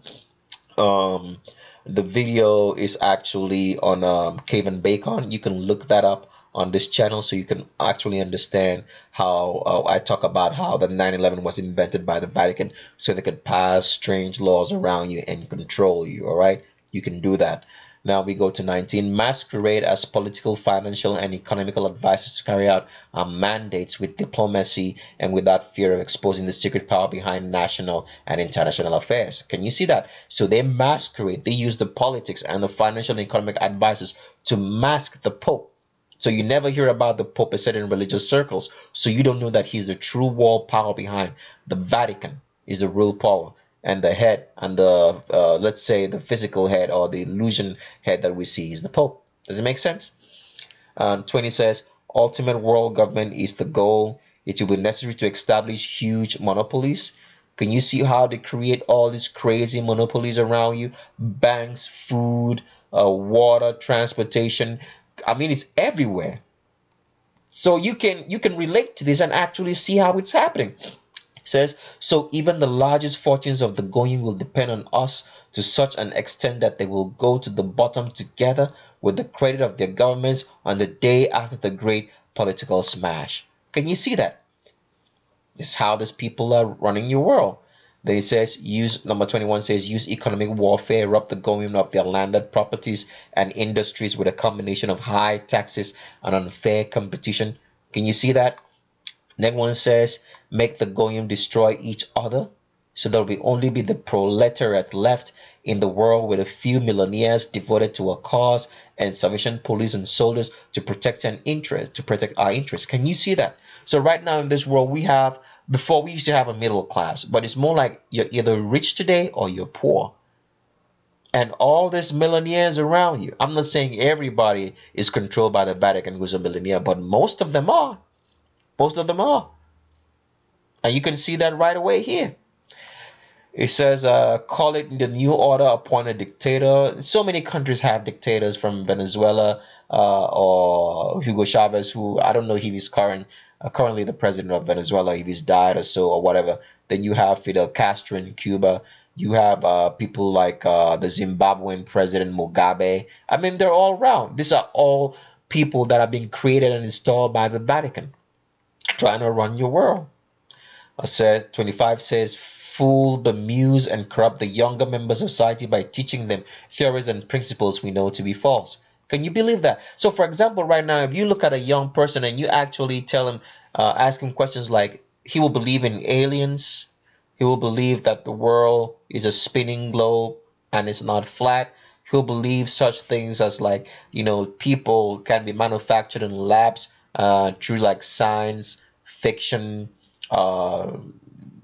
Um, the video is actually on Kevin Bacon. You can look that up on this channel so you can actually understand how I talk about how the 9/11 was invented by the Vatican so they could pass strange laws around you and control you. All right, you can do that. Now we go to 19. Masquerade as political, financial, and economical advisors to carry out mandates with diplomacy and without fear of exposing the secret power behind national and international affairs. Can you see that? So they masquerade. They use the politics and the financial and economic advisors to mask the Pope. So you never hear about the Pope except in religious circles. So you don't know that he's the true world power behind. The Vatican is the real power, and the head and the let's say the physical head or the illusion head that we see is the Pope. Does it make sense? 20 says ultimate world government is the goal. It will be necessary to establish huge monopolies. Can you see how they create all these crazy monopolies around you? Banks, food, water, transportation. I mean, it's everywhere. So you can relate to this and actually see how it's happening. It says, so even the largest fortunes of the going will depend on us to such an extent that they will go to the bottom together with the credit of their governments on the day after the great political smash. Can you see that? This is how these people are running your world. Then it says use number 21 says use economic warfare, rob the government of their landed properties and industries with a combination of high taxes and unfair competition. Can you see that? Next one says make the goyim destroy each other. So there will only be the proletariat left in the world with a few millionaires devoted to a cause and sufficient police and soldiers to protect our interests. Can you see that? So right now in this world we have, before we used to have a middle class, but it's more like you're either rich today or you're poor. And all these millionaires around you. I'm not saying everybody is controlled by the Vatican who's a millionaire, but most of them are. Most of them are. And you can see that right away here. It says, call it the new order, appoint a dictator. So many countries have dictators, from Venezuela or Hugo Chavez, who I don't know if he's currently the president of Venezuela, if he's died or so or whatever. Then you have Fidel Castro in Cuba. You have people like the Zimbabwean president Mugabe. I mean, they're all around. These are all people that are being created and installed by the Vatican, trying to run your world. Says 25 says fool, bemuse, and corrupt the younger members of society by teaching them theories and principles we know to be false. Can you believe that? So, for example, right now, if you look at a young person and you actually tell him, ask him questions like, he will believe in aliens, he will believe that the world is a spinning globe and it's not flat. He'll believe such things as like, people can be manufactured in labs through like science, fiction,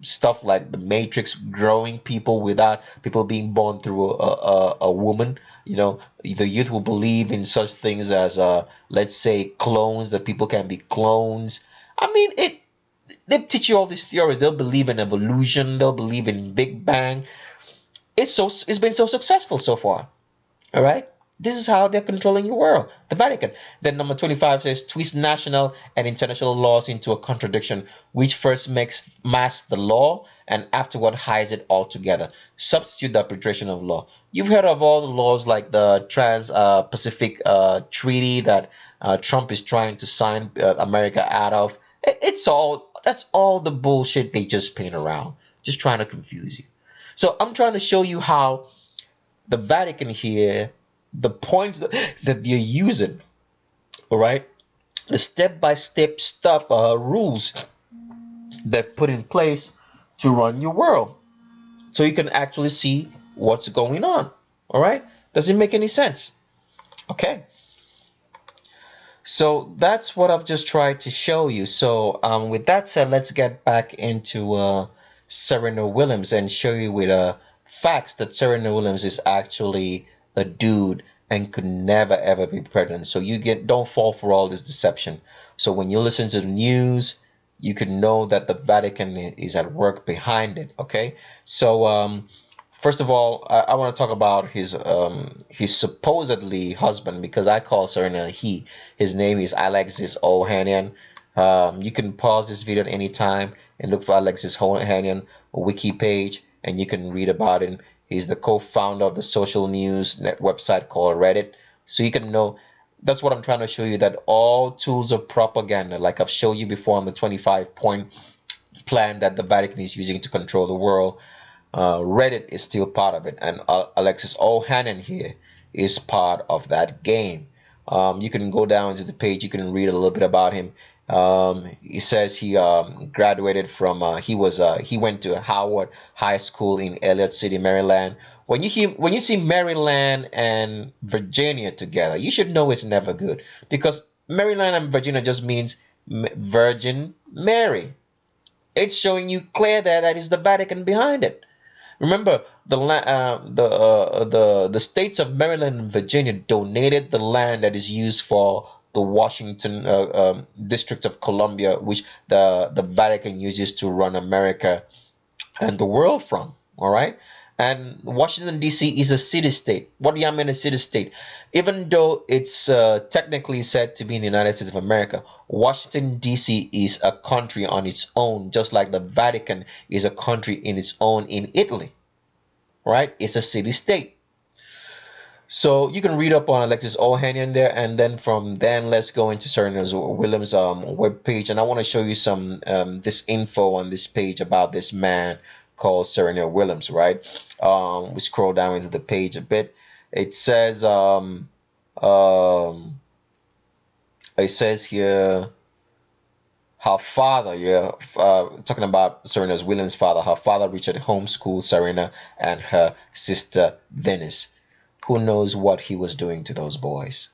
stuff like the Matrix, growing people without people being born through a woman. The youth will believe in such things as let's say clones, that people can be clones. I mean, they teach you all these theories. They'll believe in evolution. They'll believe in Big Bang. It's been so successful so far. All right. This is how they're controlling your world, the Vatican. Then number 25 says twist national and international laws into a contradiction, which first makes mask the law and afterward hides it altogether. Substitute the arbitration of law. You've heard of all the laws like the Trans-Pacific Treaty that Trump is trying to sign America out of. It's all that's all the bullshit they just paint around, just trying to confuse you. So I'm trying to show you how the Vatican here, the points that they're using, all right, the step-by-step stuff, rules they've put in place to run your world, so you can actually see what's going on. All right, does it make any sense? Okay, so that's what I've just tried to show you. So with that said, let's get back into Serena Williams and show you with facts that Serena Williams is actually a dude and could never ever be pregnant. So don't fall for all this deception. So when you listen to the news, you can know that the Vatican is at work behind it. Okay, so first of all, I want to talk about his supposedly husband, because I call Serena he. His name is Alexis Ohanian. You can pause this video at any time and look for Alexis Ohanian wiki page, and you can read about him. He's the co-founder of the social news net website called Reddit. So you can know. That's what I'm trying to show you, that all tools of propaganda, like I've showed you before on the 25-point plan that the Vatican is using to control the world, Reddit is still part of it, and Alexis Ohanian here is part of that game. You can go down to the page, you can read a little bit about him. He says he graduated from he went to Howard High School in Elliott City, Maryland. When you see Maryland and Virginia together, you should know it's never good, because Maryland and Virginia just means Virgin Mary. It's showing you clear there that is the Vatican behind it. Remember, the states of Maryland and Virginia donated the land that is used for the Washington District of Columbia, which the Vatican uses to run America and the world from. All right. And Washington D.C. is a city-state. What do you mean a city-state? Even though it's technically said to be in the United States of America, Washington D.C. is a country on its own, just like the Vatican is a country in its own in Italy. Right? It's a city-state. So you can read up on Alexis Ohanian there, and then from then let's go into Serena Williams' web page, and I want to show you some this info on this page about this man called Serena Williams. Right? We scroll down into the page a bit. It says here her father, talking about Serena Williams' father. Her father Richard homeschooled Serena and her sister Venus. Who knows what he was doing to those boys?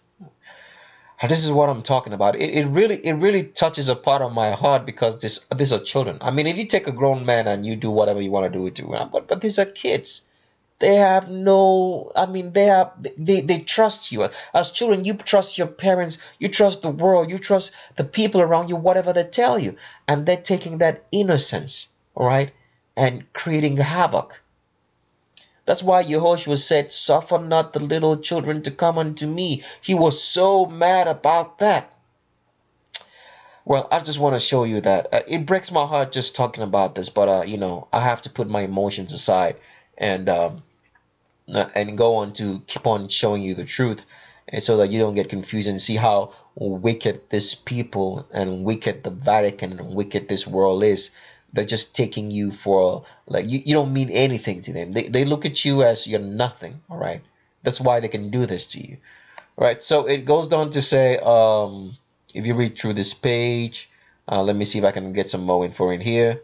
And this is what I'm talking about. It really touches a part of my heart, because these are children. I mean, if you take a grown man and you do whatever you want to do to him, but these are kids. They have no, I mean, they trust you. As children, you trust your parents, you trust the world, you trust the people around you, whatever they tell you. And they're taking that innocence, all right, and creating havoc. That's why Yehoshua said, "Suffer not the little children to come unto me." He was so mad about that. Well, I just want to show you that. It breaks my heart just talking about this, but I have to put my emotions aside and go on to keep on showing you the truth, and so that you don't get confused and see how wicked these people and wicked the Vatican and wicked this world is. They're just taking you for, like, you don't mean anything to them. They look at you as you're nothing. All right, that's why they can do this to you. All right, so it goes down to say, if you read through this page, let me see if I can get some more info in here.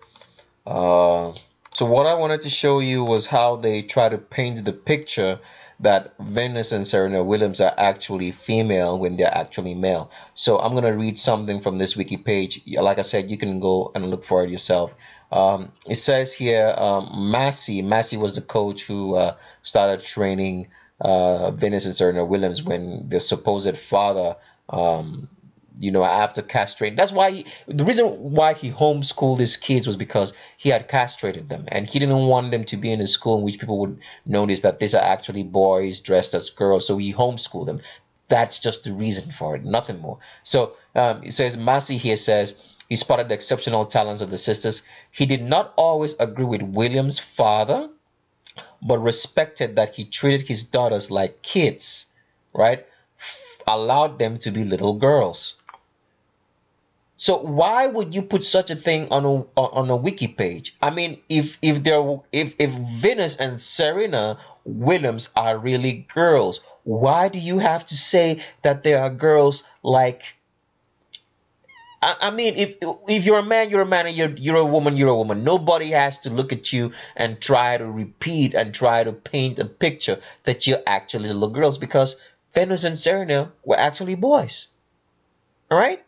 So what I wanted to show you was how they try to paint the picture that Venus and Serena Williams are actually female when they're actually male. So I'm going to read something from this wiki page. Like I said, you can go and look for it yourself. It says here, Massey was the coach who started training Venus and Serena Williams when the supposed father after castrating. That's why the reason why he homeschooled his kids was because he had castrated them, and he didn't want them to be in a school in which people would notice that these are actually boys dressed as girls. So he homeschooled them. That's just the reason for it, nothing more. So it says Massey here says he spotted the exceptional talents of the sisters. He did not always agree with William's father, but respected that he treated his daughters like kids, right? Allowed them to be little girls. So why would you put such a thing on a wiki page? I mean, if Venus and Serena Williams are really girls, why do you have to say that they are girls? Like, I mean, if you're a man, you're a man, and you're a woman, you're a woman. Nobody has to look at you and try to repeat and try to paint a picture that you're actually little girls, because Venus and Serena were actually boys. All right,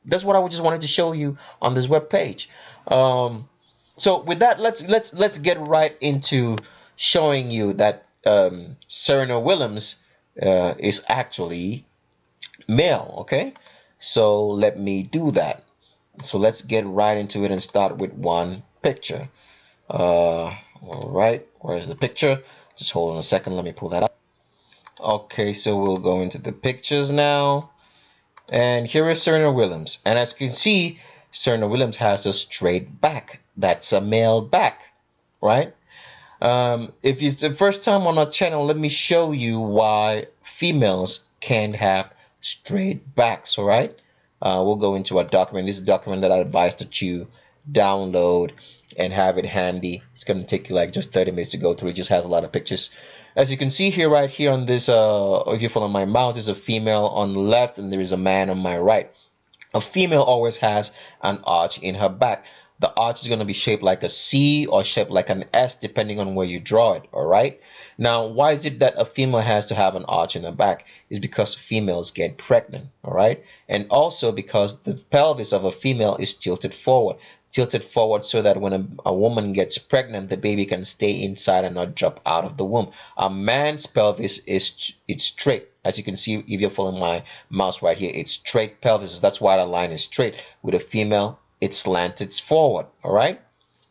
that's what I just wanted to show you on this web page. So with that, let's get right into showing you that Serena Williams is actually male. Okay, so let me do that. So let's get right into it and start with one picture. All right, where's the picture? Just hold on a second. Let me pull that up. Okay, so we'll go into the pictures now. And here is Serena Williams. And as you can see, Serena Williams has a straight back. That's a male back, right? If it's the first time on our channel, let me show you why females can have straight backs, all right? We'll go into a document. This is a document that I advise that you download and have it handy. It's going to take you like just 30 minutes to go through. It just has a lot of pictures. As you can see here, right here on this, if you follow my mouse, there's a female on the left and there is a man on my right. A female always has an arch in her back. The arch is going to be shaped like a C or shaped like an S depending on where you draw it, all right? Now, why is it that a female has to have an arch in her back? Is because females get pregnant, all right? And also because the pelvis of a female is tilted forward so that when a woman gets pregnant, the baby can stay inside and not drop out of the womb. A man's pelvis it's straight. As you can see, if you're following my mouse right here, it's straight pelvis. That's why the line is straight. With a female, it's slanted forward, all right?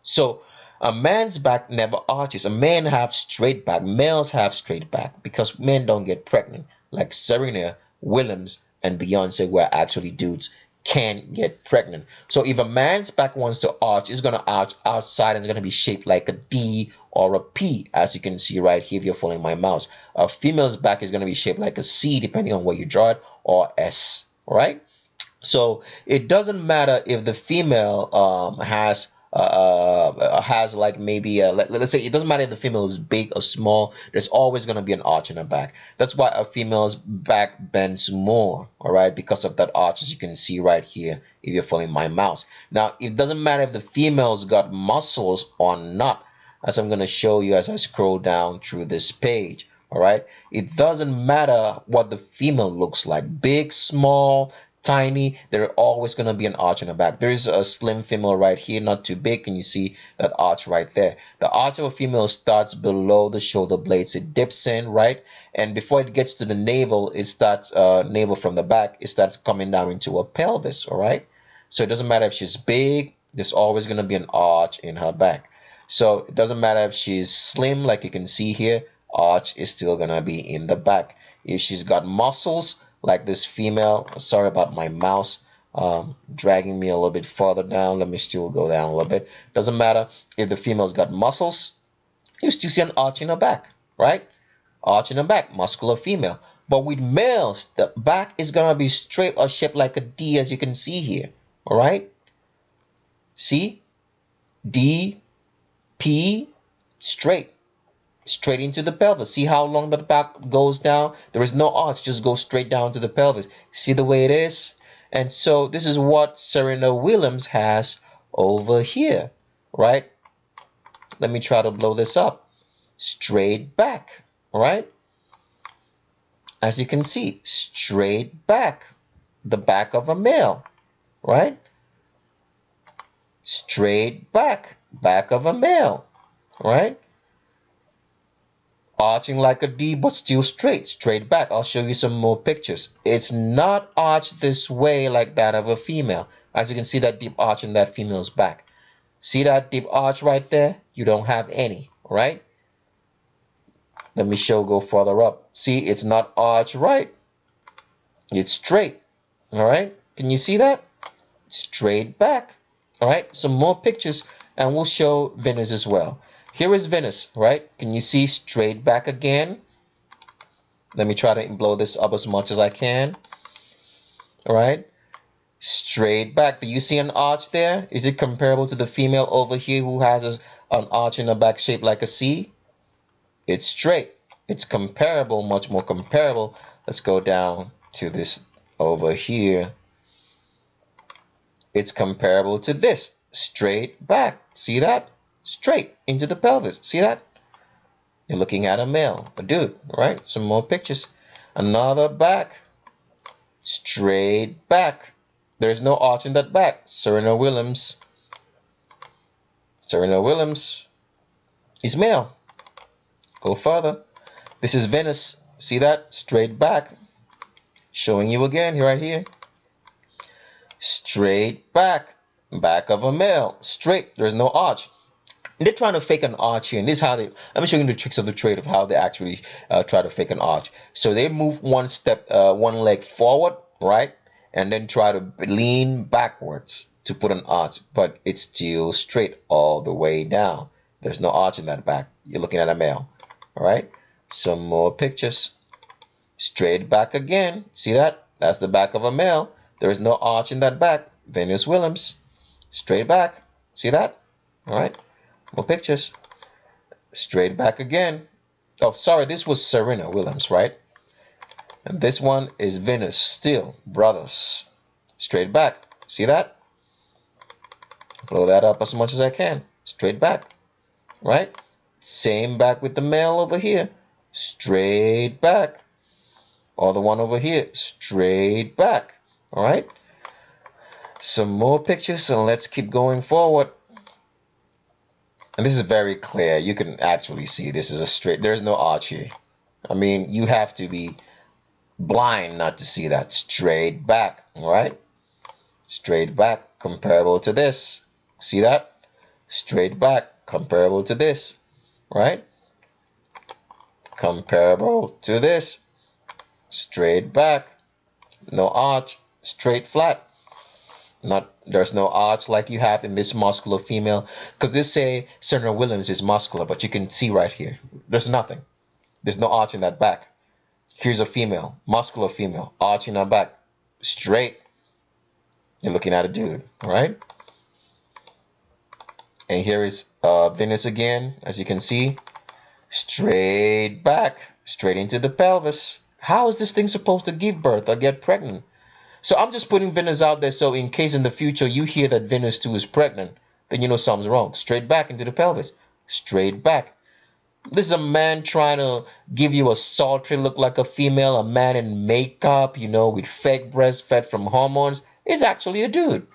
So a man's back never arches. A man have straight back. Males have straight back because men don't get pregnant. Like Serena Williams and Beyonce were actually dudes, can get pregnant. So if a man's back wants to arch, it's going to arch outside and it's going to be shaped like a D or a P, as you can see right here if you're following my mouse. A female's back is going to be shaped like a C depending on where you draw it, or S, all right? So it doesn't matter if the female has like maybe let's say it doesn't matter if the female is big or small. There's always going to be an arch in her back. That's why a female's back bends more, all right, because of that arch, as you can see right here if you're following my mouse. Now it doesn't matter if the female's got muscles or not, as I'm going to show you as I scroll down through this page. All right, it doesn't matter what the female looks like, big, small, tiny, there are always going to be an arch in the back. There is a slim female right here, not too big. Can you see that arch right there? The arch of a female starts below the shoulder blades. It dips in, right? And before it gets to the navel, it starts navel from the back. It starts coming down into a pelvis, all right? So it doesn't matter if she's big. There's always going to be an arch in her back. So it doesn't matter if she's slim, like you can see here, arch is still going to be in the back. If she's got muscles, like this female, sorry about my mouse dragging me a little bit further down. Let me still go down a little bit. Doesn't matter if the female's got muscles, you still see an arch in her back, right? Arch in her back, muscular female. But with males, the back is gonna be straight or shaped like a D, as you can see here. All right? See? D, P, straight into the pelvis. See how long the back goes down? There is no arch, just go straight down to the pelvis. See the way it is? And so this is what Serena Williams has over here, right? Let me try to blow this up. Straight back, all right? As you can see, straight back, the back of a male, right? Straight back, back of a male, right? Arching like a D, but still straight, straight back. I'll show you some more pictures. It's not arched this way like that of a female. As you can see, that deep arch in that female's back. See that deep arch right there? You don't have any, right? Let me go further up. See, it's not arched right. It's straight, all right? Can you see that? Straight back, all right? Some more pictures, and we'll show Venus as well. Here is Venus, right? Can you see straight back again? Let me try to blow this up as much as I can. All right, straight back. Do you see an arch there? Is it comparable to the female over here who has an arch in the back shaped like a C? It's straight. It's comparable, much more comparable. Let's go down to this over here. It's comparable to this, straight back. See that? Straight into the pelvis. See that? You're looking at a male, a dude, right? Some more pictures. Another back, straight back. There's no arch in that back. Serena Williams. Serena Williams is male. Go further. This is Venus. See that? Straight back. Showing you again, right here. Straight back. Back of a male. Straight. There's no arch. They're trying to fake an arch here, and this is how they. Let me show you the tricks of the trade of how they actually try to fake an arch. So they move one leg forward, right, and then try to lean backwards to put an arch, but it's still straight all the way down. There's no arch in that back. You're looking at a male, all right. Some more pictures. Straight back again. See that? That's the back of a male. There is no arch in that back. Venus Williams. Straight back. See that? All right. More pictures. Straight back again. Oh, sorry, this was Serena Williams, right? And this one is Venus still, brothers. Straight back. See that? Blow that up as much as I can. Straight back, right? Same back with the male over here. Straight back. Or the one over here. Straight back. All right? Some more pictures, and let's keep going forward. And this is very clear. You can actually see this is a straight. There's no arch here. I mean, you have to be blind not to see that. Straight back, all right? Straight back, comparable to this. See that? Straight back, comparable to this, right? Comparable to this. Straight back, no arch, straight flat. There's no arch like you have in this muscular female, because they say Serena Williams is muscular, but you can see right here there's nothing. There's no arch in that back. Here's a female, muscular female, arch in her back, straight. You're looking at a dude, right? And here is Venus again, as you can see, straight back, straight into the pelvis. How is this thing supposed to give birth or get pregnant? So I'm just putting Venus out there, so in case in the future you hear that Venus too is pregnant, then you know something's wrong. Straight back into the pelvis. Straight back. This is a man trying to give you a sultry look like a female, a man in makeup, you know, with fake breasts fed from hormones. It's actually a dude.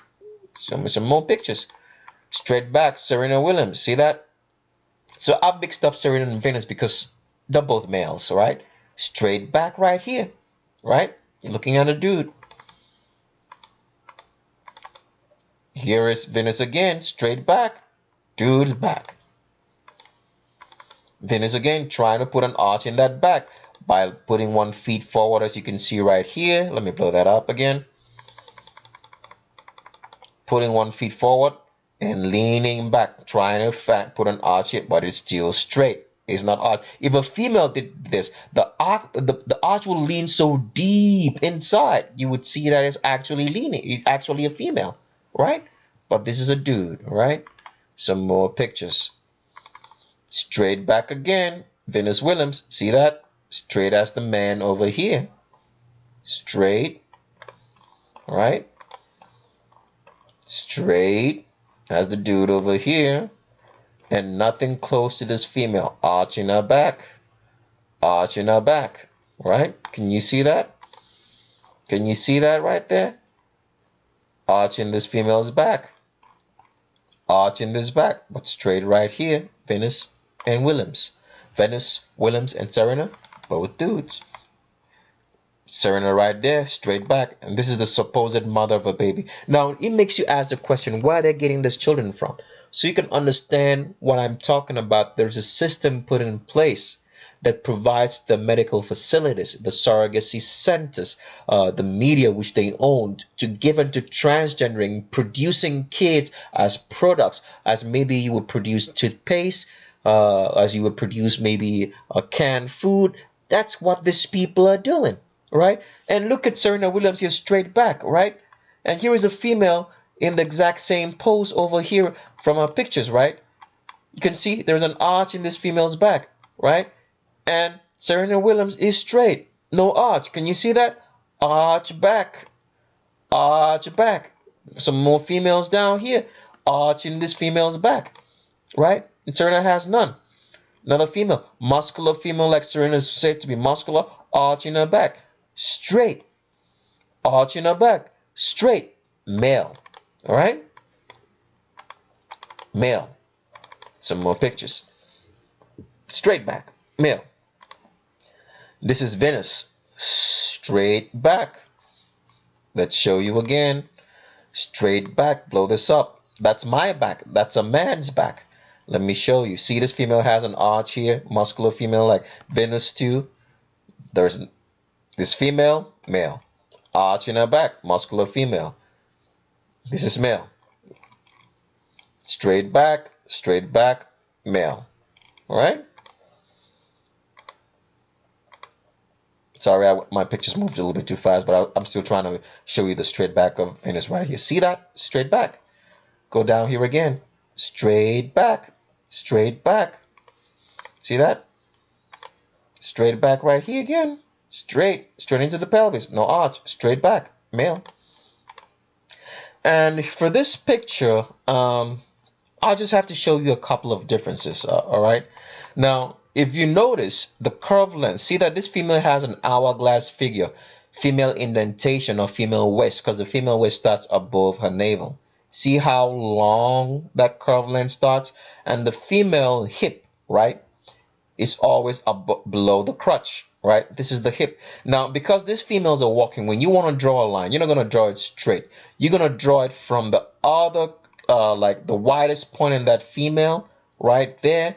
Show me some more pictures. Straight back, Serena Williams. See that? So I've mixed up Serena and Venus because they're both males, right? Straight back right here, right? You're looking at a dude. Here is Venus again, straight back, dude's back. Venus again, trying to put an arch in that back by putting 1 foot forward, as you can see right here. Let me blow that up again. Putting 1 foot forward and leaning back, trying to put an arch here, but it's still straight. It's not arch. If a female did this, the arch will lean so deep inside, you would see that it's actually leaning. It's actually a female, right? But this is a dude, right? Some more pictures. Straight back again, Venus Williams. See that? Straight as the man over here. Straight, right? Straight as the dude over here. And nothing close to this female. Arch in her back. Arch in her back, right? Can you see that? Can you see that right there? Arch in this female's back. Arch in this back, but straight right here. Venus and Williams. Venus Williams and Serena, both dudes. Serena right there, straight back, and this is the supposed mother of a baby. Now it makes you ask the question, where are they getting these children from? So you can understand what I'm talking about. There's a system put in place that provides the medical facilities, the surrogacy centers, the media which they owned, to give into transgendering, producing kids as products, as maybe you would produce toothpaste, as you would produce maybe a canned food. That's what these people are doing, right? And look at Serena Williams here, straight back, right? And here is a female in the exact same pose over here from her pictures, right? You can see there's an arch in this female's back, right? And Serena Williams is straight, no arch. Can you see that? Arch back, arch back. Some more females down here, arch in this female's back, right? And Serena has none. Another female, muscular female like Serena is said to be muscular, arch in her back, straight, arch in her back, straight, male. All right, male. Some more pictures. Straight back, male. This is Venus, straight back. Let's show you again. Straight back, blow this up. That's my back. That's a man's back. Let me show you. See, this female has an arch here, muscular female like Venus too. There's this female, male. Arch in her back, muscular female. This is male. Straight back, male. All right? Sorry, my pictures moved a little bit too fast, but I'm still trying to show you the straight back of Venus right here. See that? Straight back. Go down here again. Straight back. Straight back. See that? Straight back right here again. Straight into the pelvis. No arch. Straight back. Male. And for this picture, I'll just have to show you a couple of differences. All right. Now, if you notice the curve length, see that this female has an hourglass figure, female indentation or female waist, because the female waist starts above her navel. See how long that curve length starts? And the female hip, right, is always below the crotch, right? This is the hip. Now, because these females are walking, when you want to draw a line, you're not going to draw it straight. You're going to draw it from the other, like the widest point in that female, right there,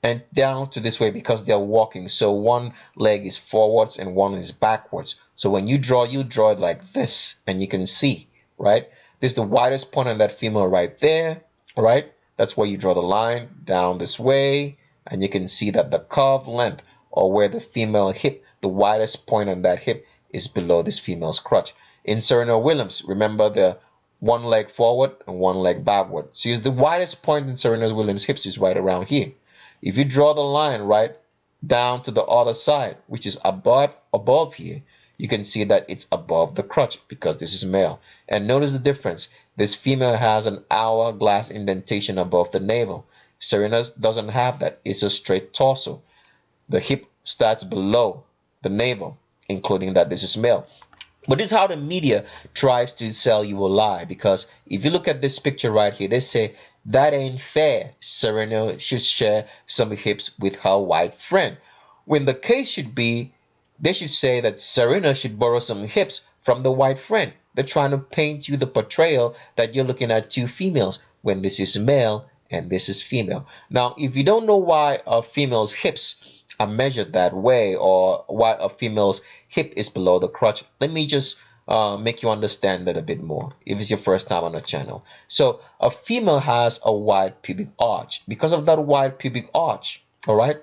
and down to this way, because they're walking. So one leg is forwards and one is backwards. So when you draw it like this, and you can see, right? This is the widest point on that female right there, right? That's where you draw the line down this way, and you can see that the curve length, or where the female hip, the widest point on that hip is below this female's crotch. In Serena Williams, remember the one leg forward and one leg backward. See, the widest point in Serena Williams' hips is right around here. If you draw the line right down to the other side, which is above here, you can see that it's above the crotch because this is male. And notice the difference. This female has an hourglass indentation above the navel. Serena doesn't have that. It's a straight torso. The hip starts below the navel, including that this is male. But this is how the media tries to sell you a lie, because if you look at this picture right here, they say that ain't fair. Serena should share some hips with her white friend. When the case should be, they should say that Serena should borrow some hips from the white friend. They're trying to paint you the portrayal that you're looking at two females when this is male and this is female. Now, if you don't know why a female's hips are measured that way, or why a female's hip is below the crotch, let me just make you understand that a bit more if it's your first time on the channel. So a female has a wide pubic arch. Because of that wide pubic arch, all right,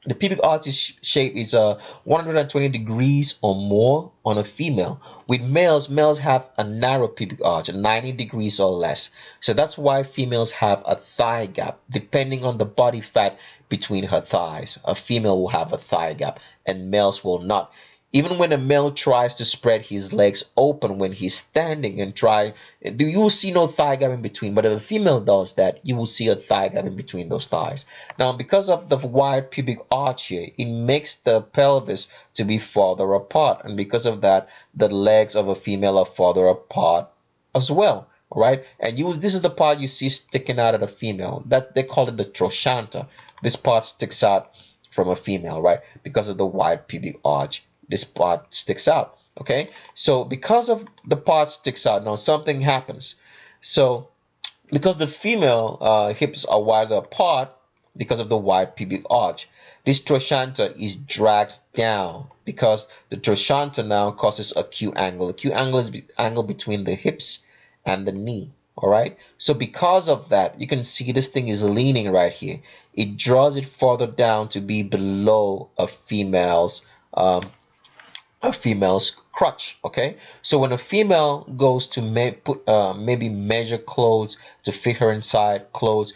the pubic arch's shape is 120 degrees or more on a female. With males have a narrow pubic arch, 90 degrees or less. So that's why females have a thigh gap, depending on the body fat between her thighs. A female will have a thigh gap and males will not. Even when a male tries to spread his legs open when he's standing and you will see no thigh gap in between. But if a female does that, you will see a thigh gap in between those thighs. Now, because of the wide pubic arch here, it makes the pelvis to be farther apart. And because of that, the legs of a female are farther apart as well. All right. And this is the part you see sticking out of the female. That they call it the trochanter. This part sticks out from a female, right? Because of the wide pubic arch, this part sticks out. Okay, so because of the part sticks out, now something happens. So because the female hips are wider apart because of the wide pubic arch, this trochanter is dragged down because the trochanter now causes a Q angle. The Q angle is the angle between the hips and the knee. All right. So because of that, you can see this thing is leaning right here. It draws it further down to be below um, a female's crotch. Okay, so when a female goes to maybe measure clothes to fit her inside clothes,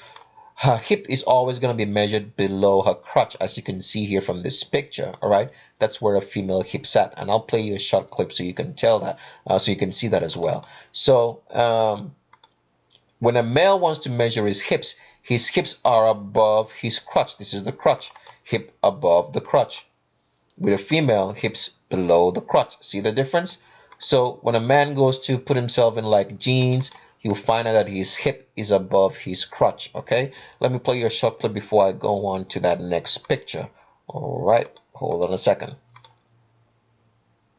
her hip is always going to be measured below her crotch, as you can see here from this picture. All right, that's where a female hip's at, and I'll play you a short clip so you can tell that, so you can see that as well. So when a male wants to measure his hips are above his crotch. This is the crotch, hip above the crotch. With a female, hips below the crotch. See the difference? So when a man goes to put himself in like jeans, he'll find out that his hip is above his crotch. Okay, let me play you a short clip before I go on to that next picture. All right, hold on a second.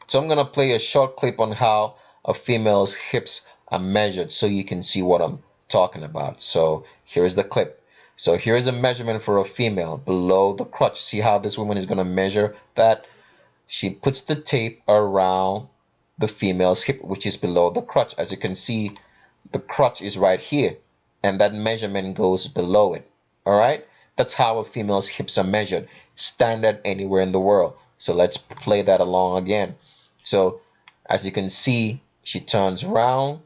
So I'm gonna play a short clip on how a female's hips are measured so you can see what I'm talking about. So here's the clip. So here's a measurement for a female below the crotch. See how this woman is gonna measure that? She puts the tape around the female's hip, which is below the crotch. As you can see, the crotch is right here, and that measurement goes below it. All right, that's how a female's hips are measured, standard anywhere in the world. So let's play that along again. So as you can see, she turns around,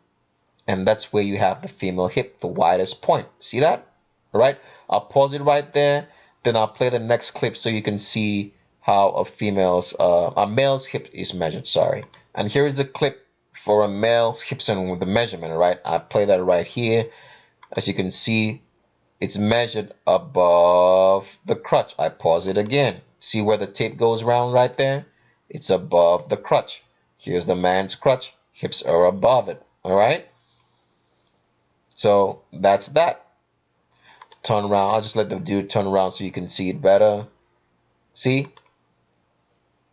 and that's where you have the female hip, the widest point. See that? All right, I'll pause it right there. Then I'll play the next clip so you can see how a male's hip is measured. Sorry. And here is a clip for a male's hips and with the measurement. Right, I play that right here. As you can see, it's measured above the crotch. I pause it again. See where the tape goes around right there? It's above the crotch. Here's the man's crotch. Hips are above it. All right. So that's that. Turn around. I'll just let the dude turn around so you can see it better. See?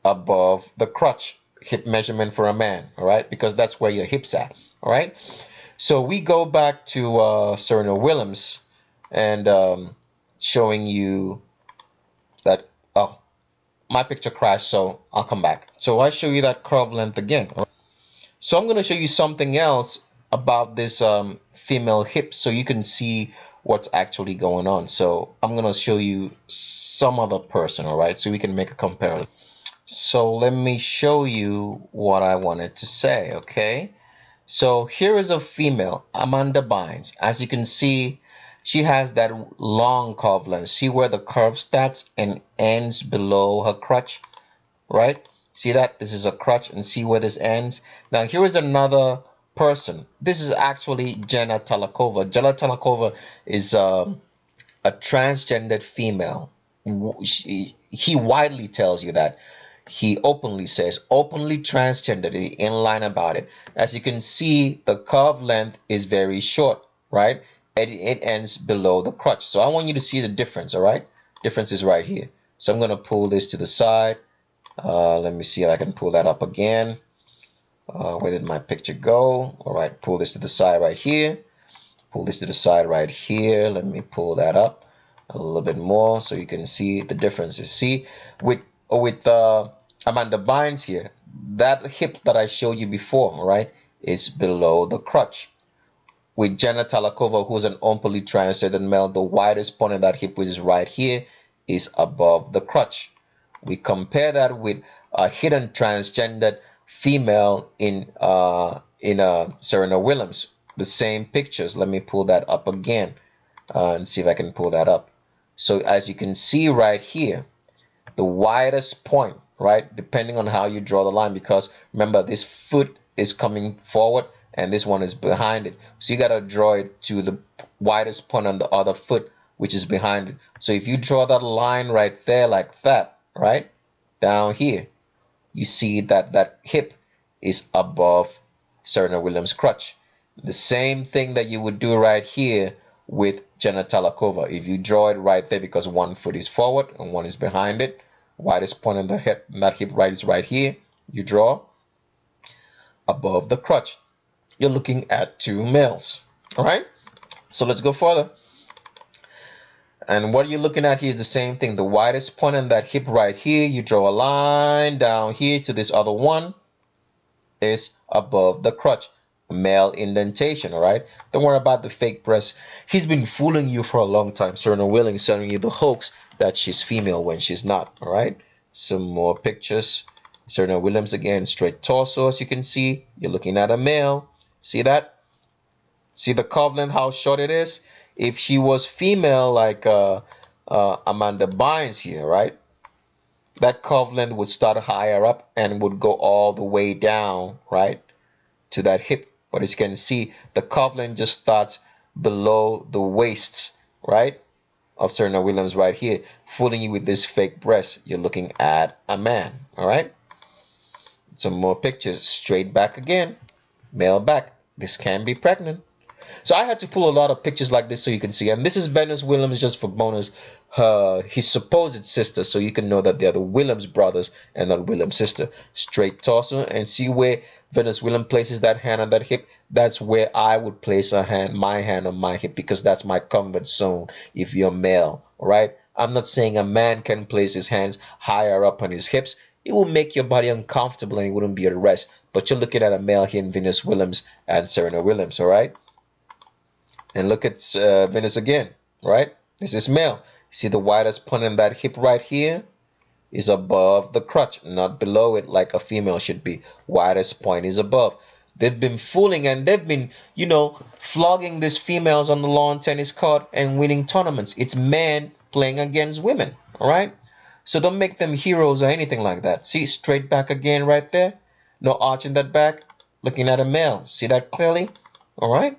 Above the crotch. Hip measurement for a man. All right. Because that's where your hips at. All right. So we go back to Serena Williams and showing you that. Oh, my picture crashed, so I'll come back. So I show you that curve length again. So I'm going to show you something else about this female hip so you can see what's actually going on. So I'm going to show you some other person, all right, so we can make a comparison. So let me show you what I wanted to say, okay? So here is a female, Amanda Bynes. As you can see, she has that long curve length. See where the curve starts and ends below her crotch, right? See that? This is a crotch, and see where this ends. Now here is another person. This is actually Jenna Talakova. Jenna Talakova is a transgendered female. He widely tells you that. He openly says, openly transgendered, in line about it. As you can see, the curve length is very short, right? And it ends below the crotch. So I want you to see the difference, all right? Difference is right here. So I'm going to pull this to the side. Let me see if I can pull that up again. Where did my picture go? All right, pull this to the side right here. Pull this to the side right here. Let me pull that up a little bit more so you can see the differences. See, with Amanda Bynes here, that hip that I showed you before, right, is below the crotch. With Jenna Talakova, who's an openly transgender male, the widest point of that hip, which is right here, is above the crotch. We compare that with a hidden transgendered female in Serena Williams. The same pictures. Let me pull that up again and see if I can pull that up. So as you can see right here, the widest point, right, depending on how you draw the line, because remember this foot is coming forward and this one is behind it. So you got to draw it to the widest point on the other foot, which is behind it. So if you draw that line right there like that, right, down here, you see that that hip is above Serena Williams' crotch. The same thing that you would do right here with Janatalakova. If you draw it right there, because one foot is forward and one is behind it, widest point on the hip, that hip right is right here. You draw above the crotch. You're looking at two males. All right. So let's go further. And what you're looking at here is the same thing. The widest point on that hip right here, you draw a line down here to this other one, is above the crotch. Male indentation, all right? Don't worry about the fake breast. He's been fooling you for a long time. Serena Williams selling you the hoax that she's female when she's not, all right? Some more pictures. Serena Williams again, straight torso, as you can see. You're looking at a male. See that? See the covenant, how short it is? If she was female, like Amanda Bynes here, right? That covenant would start higher up and would go all the way down, right, to that hip. But as you can see, the covenant just starts below the waist, right, of Serena Williams right here, fooling you with this fake breast. You're looking at a man, all right? Some more pictures. Straight back again, male back. This can be pregnant. So I had to pull a lot of pictures like this so you can see. And this is Venus Williams, just for bonus, his supposed sister, so you can know that they're the Williams brothers and not Williams' sister. Straight torso, and see where Venus Williams places that hand on that hip. That's where I would place my hand on my hip, because that's my comfort zone if you're male. All right? I'm not saying a man can place his hands higher up on his hips. It will make your body uncomfortable and it wouldn't be at rest. But you're looking at a male here in Venus Williams and Serena Williams, all right? And look at Venus again, right? This is male. See the widest point in that hip right here is above the crotch, not below it like a female should be. Widest point is above. They've been fooling and they've been, flogging these females on the lawn tennis court and winning tournaments. It's men playing against women, all right? So don't make them heroes or anything like that. See, straight back again right there. No arch in that back. Looking at a male. See that clearly? All right?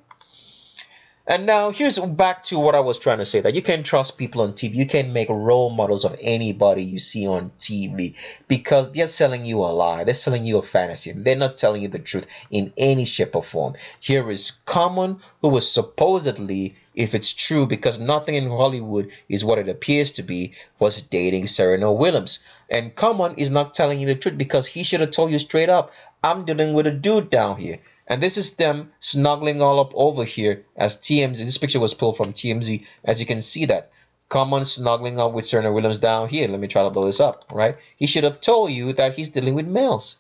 And now here's back to what I was trying to say, that you can trust people on TV. You can make role models of anybody you see on TV, because they're selling you a lie. They're selling you a fantasy. They're not telling you the truth in any shape or form. Here is Common, who was supposedly, if it's true, because nothing in Hollywood is what it appears to be, was dating Serena Williams. And Common is not telling you the truth, because he should have told you straight up, I'm dealing with a dude down here. And this is them snuggling all up over here as TMZ. This picture was pulled from TMZ, as you can see that. Common snuggling up with Serena Williams down here. Let me try to blow this up, right? He should have told you that he's dealing with males.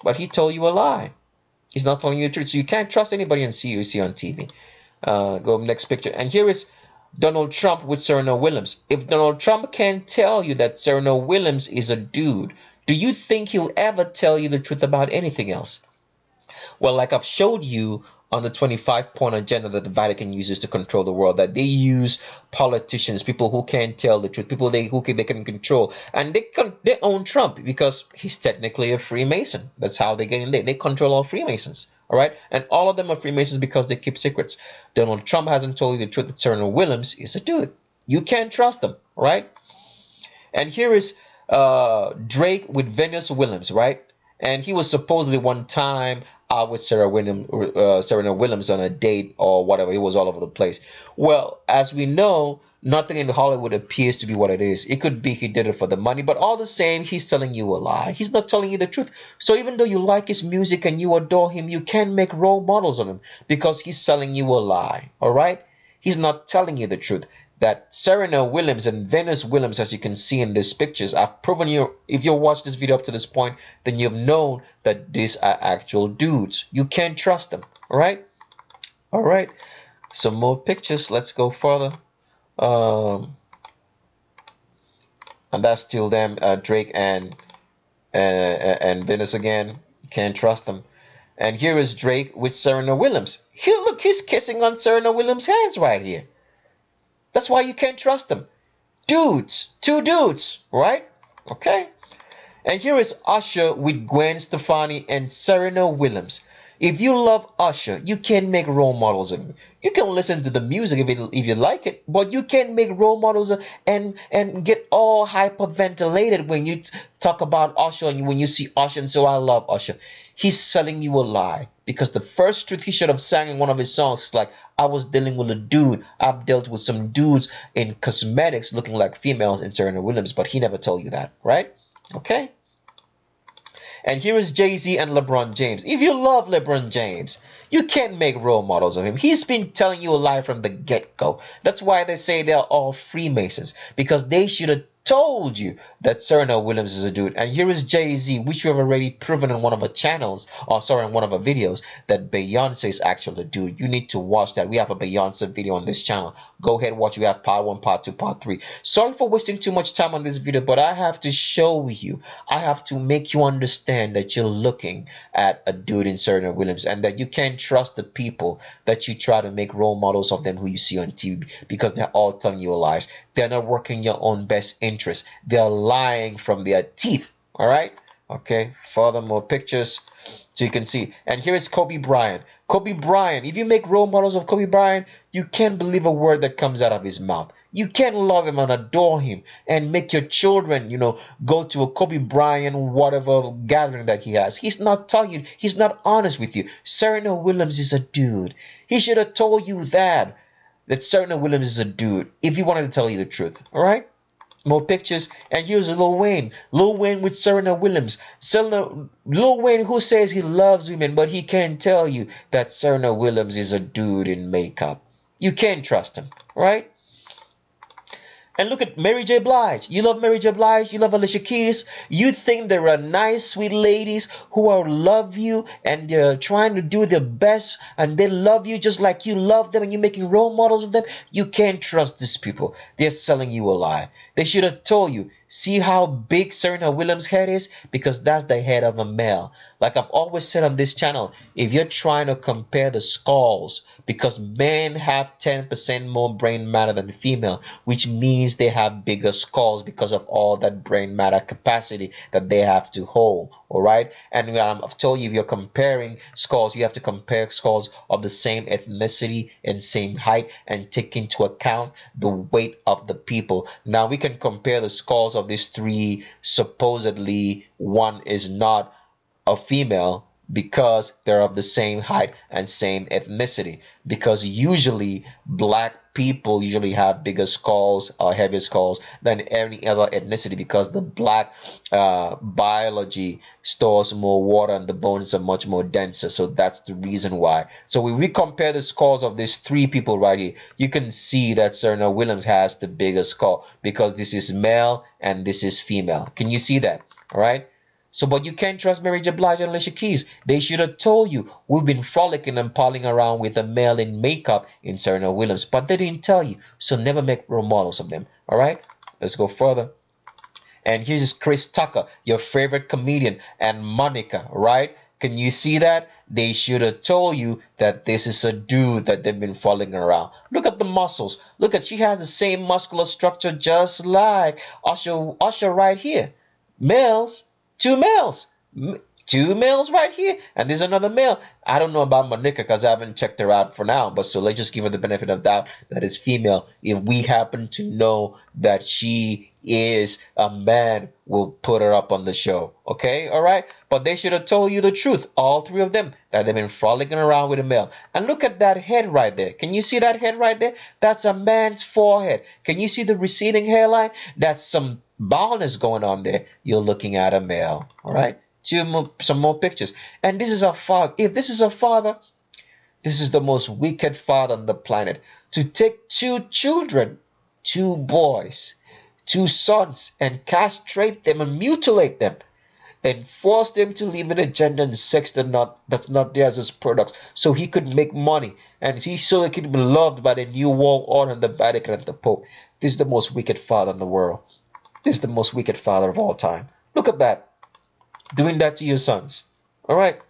But he told you a lie. He's not telling you the truth. So you can't trust anybody you see on TV. Go next picture. And here is Donald Trump with Serena Williams. If Donald Trump can tell you that Serena Williams is a dude, do you think he'll ever tell you the truth about anything else? Well, like I've showed you on the 25-point agenda that the Vatican uses to control the world, that they use politicians, people who can't tell the truth, people they can control, and they own Trump because he's technically a Freemason. That's how they get in there. They control all Freemasons, all right? And all of them are Freemasons because they keep secrets. Donald Trump hasn't told you the truth that Serena Williams is a dude. You can't trust them, right? And here is Drake with Venus Williams, right? And he was supposedly one time out with Serena Williams on a date or whatever. He was all over the place. Well, as we know, nothing in Hollywood appears to be what it is. It could be he did it for the money, but all the same, he's telling you a lie. He's not telling you the truth. So even though you like his music and you adore him, you can't make role models of him because he's selling you a lie. All right? He's not telling you the truth. That Serena Williams and Venus Williams, as you can see in these pictures, I've proven you, if you watched this video up to this point, then you've known that these are actual dudes. You can't trust them, all right? All right, some more pictures. Let's go further. And that's still them, Drake and Venus again. You can't trust them. And here is Drake with Serena Williams. Look, he's kissing on Serena Williams' hands right here. That's why you can't trust them. Dudes. Two dudes. Right? Okay. And here is Usher with Gwen Stefani and Serena Williams. If you love Usher, you can make role models of him. You can listen to the music if you like it, but you can make role models and get all hyperventilated when you talk about Usher and when you see Usher and say, I love Usher. He's selling you a lie, because the first truth he should have sang in one of his songs is like, I was dealing with a dude. I've dealt with some dudes in cosmetics looking like females in Serena Williams, but he never told you that, right? Okay. And here is Jay-Z and LeBron James. If you love LeBron James, you can't make role models of him. He's been telling you a lie from the get-go. That's why they say they're all Freemasons, because they should have told you that Serena Williams is a dude. And here is Jay-Z, which we have already proven in one of our channels, or sorry, in one of our videos, that Beyonce is actually a dude. You need to watch that. We have a Beyonce video on this channel. Go ahead and watch. We have part 1, part 2, part 3. Sorry for wasting too much time on this video, but I have to show you. I have to make you understand that you're looking at a dude in Serena Williams, and that you can't trust the people that you try to make role models of them who you see on TV, because they're all telling you lies. They're not working your own best interest. They're lying from their teeth. All right. Okay. Furthermore, pictures so you can see. And here is Kobe Bryant. Kobe Bryant. If you make role models of Kobe Bryant, you can't believe a word that comes out of his mouth. You can't love him and adore him and make your children, go to a Kobe Bryant whatever gathering that he has. He's not telling you. He's not honest with you. Serena Williams is a dude. He should have told you that Serena Williams is a dude if he wanted to tell you the truth. All right. More pictures, and here's Lil Wayne. Lil Wayne with Serena Williams. Lil Wayne, who says he loves women, but he can't tell you that Serena Williams is a dude in makeup. You can't trust him, right? And look at Mary J. Blige. You love Mary J. Blige. You love Alicia Keys. You think there are nice, sweet ladies who love you and they're trying to do their best and they love you just like you love them and you're making role models of them. You can't trust these people. They're selling you a lie. They should have told you. See how big Serena Williams' head is? Because that's the head of a male. Like I've always said on this channel, if you're trying to compare the skulls, because men have 10% more brain matter than female, which means they have bigger skulls because of all that brain matter capacity that they have to hold. All right. And I've told you, if you're comparing skulls, you have to compare skulls of the same ethnicity and same height and take into account the weight of the people. Now we can compare the skulls of these three. Supposedly one is not a female because they're of the same height and same ethnicity, because usually black people usually have bigger skulls or heavier skulls than any other ethnicity, because the black biology stores more water and the bones are much more denser. So that's the reason why. So when we compare the skulls of these three people right here, you can see that Serena Williams has the bigger skull, because this is male and this is female. Can you see that? All right. So, but you can't trust Mary J. Blige and Alicia Keys. They should have told you. We've been frolicking and palling around with a male in makeup in Serena Williams, but they didn't tell you. So never make role models of them. All right, let's go further. And here's Chris Tucker, your favorite comedian, and Monica, right? Can you see that? They should have told you that this is a dude that they've been following around. Look at the muscles. Look at, she has the same muscular structure just like Usher right here. Males. Two males. Two males right here. And there's another male. I don't know about Monica because I haven't checked her out for now. But so let's just give her the benefit of doubt that is female. If we happen to know that she is a man, we'll put her up on the show. Okay? All right? But they should have told you the truth. All three of them. That they've been frolicking around with a male. And look at that head right there. Can you see that head right there? That's a man's forehead. Can you see the receding hairline? That's some baldness going on there. You're looking at a male. All right? Some more pictures. And this is a father. If this is a father, this is the most wicked father on the planet. To take two children, two boys, two sons, and castrate them and mutilate them and force them to live in a gender and sex that's not theirs as products, so he could make money and so he could be loved by the New World Order and the Vatican and the Pope. This is the most wicked father in the world. This is the most wicked father of all time. Look at that. Doing that to your sons. All right.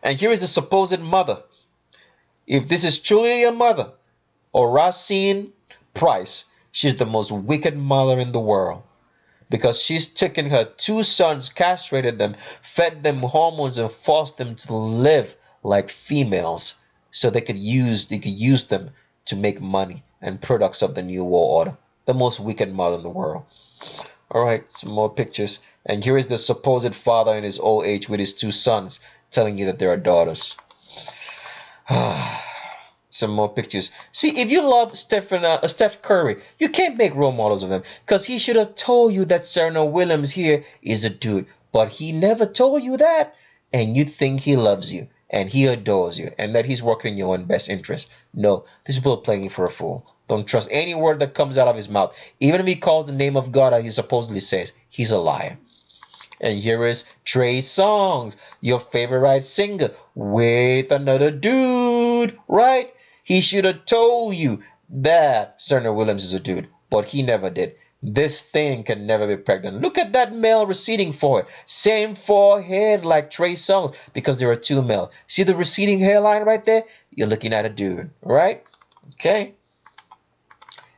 And here is the supposed mother. If this is truly your mother, or Racine Price, she's the most wicked mother in the world. Because she's taken her two sons, castrated them, fed them hormones, and forced them to live like females, so they could use them to make money and products of the New World Order. The most wicked mother in the world. All right, some more pictures. And here is the supposed father in his old age with his two sons telling you that they are daughters. Some more pictures. See, if you love Steph Curry, you can't make role models of him because he should have told you that Serena Williams here is a dude. But he never told you that. And you think he loves you and he adores you and that he's working in your own best interest. No, these people are playing you for a fool. Don't trust any word that comes out of his mouth. Even if he calls the name of God as he supposedly says, he's a liar. And here is Trey Songz, your favorite singer, with another dude, right? He should have told you that Serena Williams is a dude, but he never did. This thing can never be pregnant. Look at that male receding forehead. Same forehead like Trey Songz because there are two male. See the receding hairline right there? You're looking at a dude, right? Okay.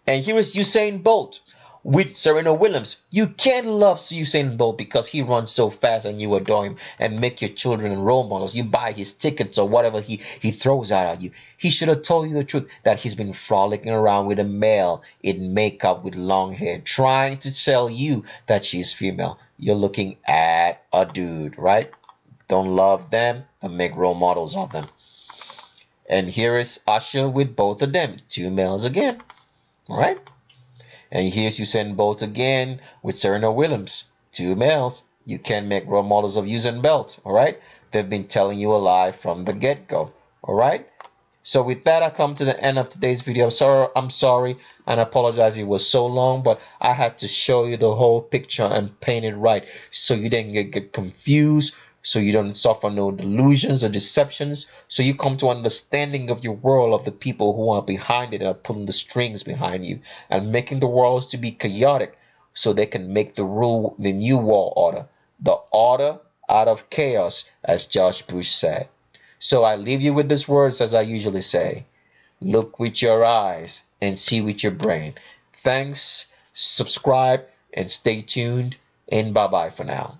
And here is Usain Bolt with Serena Williams. You can't love Usain Bolt because he runs so fast and you adore him and make your children role models. You buy his tickets or whatever he throws out at you. He should have told you the truth that he's been frolicking around with a male in makeup with long hair, trying to tell you that she's female. You're looking at a dude, right? Don't love them and make role models of them. And here is Usher with both of them, two males again. All right. And here's Usain Bolt again with Serena Williams. Two males. You can't make role models of Usain Bolt. All right. They've been telling you a lie from the get-go. All right. So with that, I come to the end of today's video. I'm sorry and I apologize it was so long, but I had to show you the whole picture and paint it right so you didn't get confused, so you don't suffer no delusions or deceptions, so you come to understanding of your world, of the people who are behind it and are pulling the strings behind you and making the worlds to be chaotic so they can make the new world order, the order out of chaos, as George Bush said. So I leave you with these words as I usually say. Look with your eyes and see with your brain. Thanks, subscribe, and stay tuned, and bye-bye for now.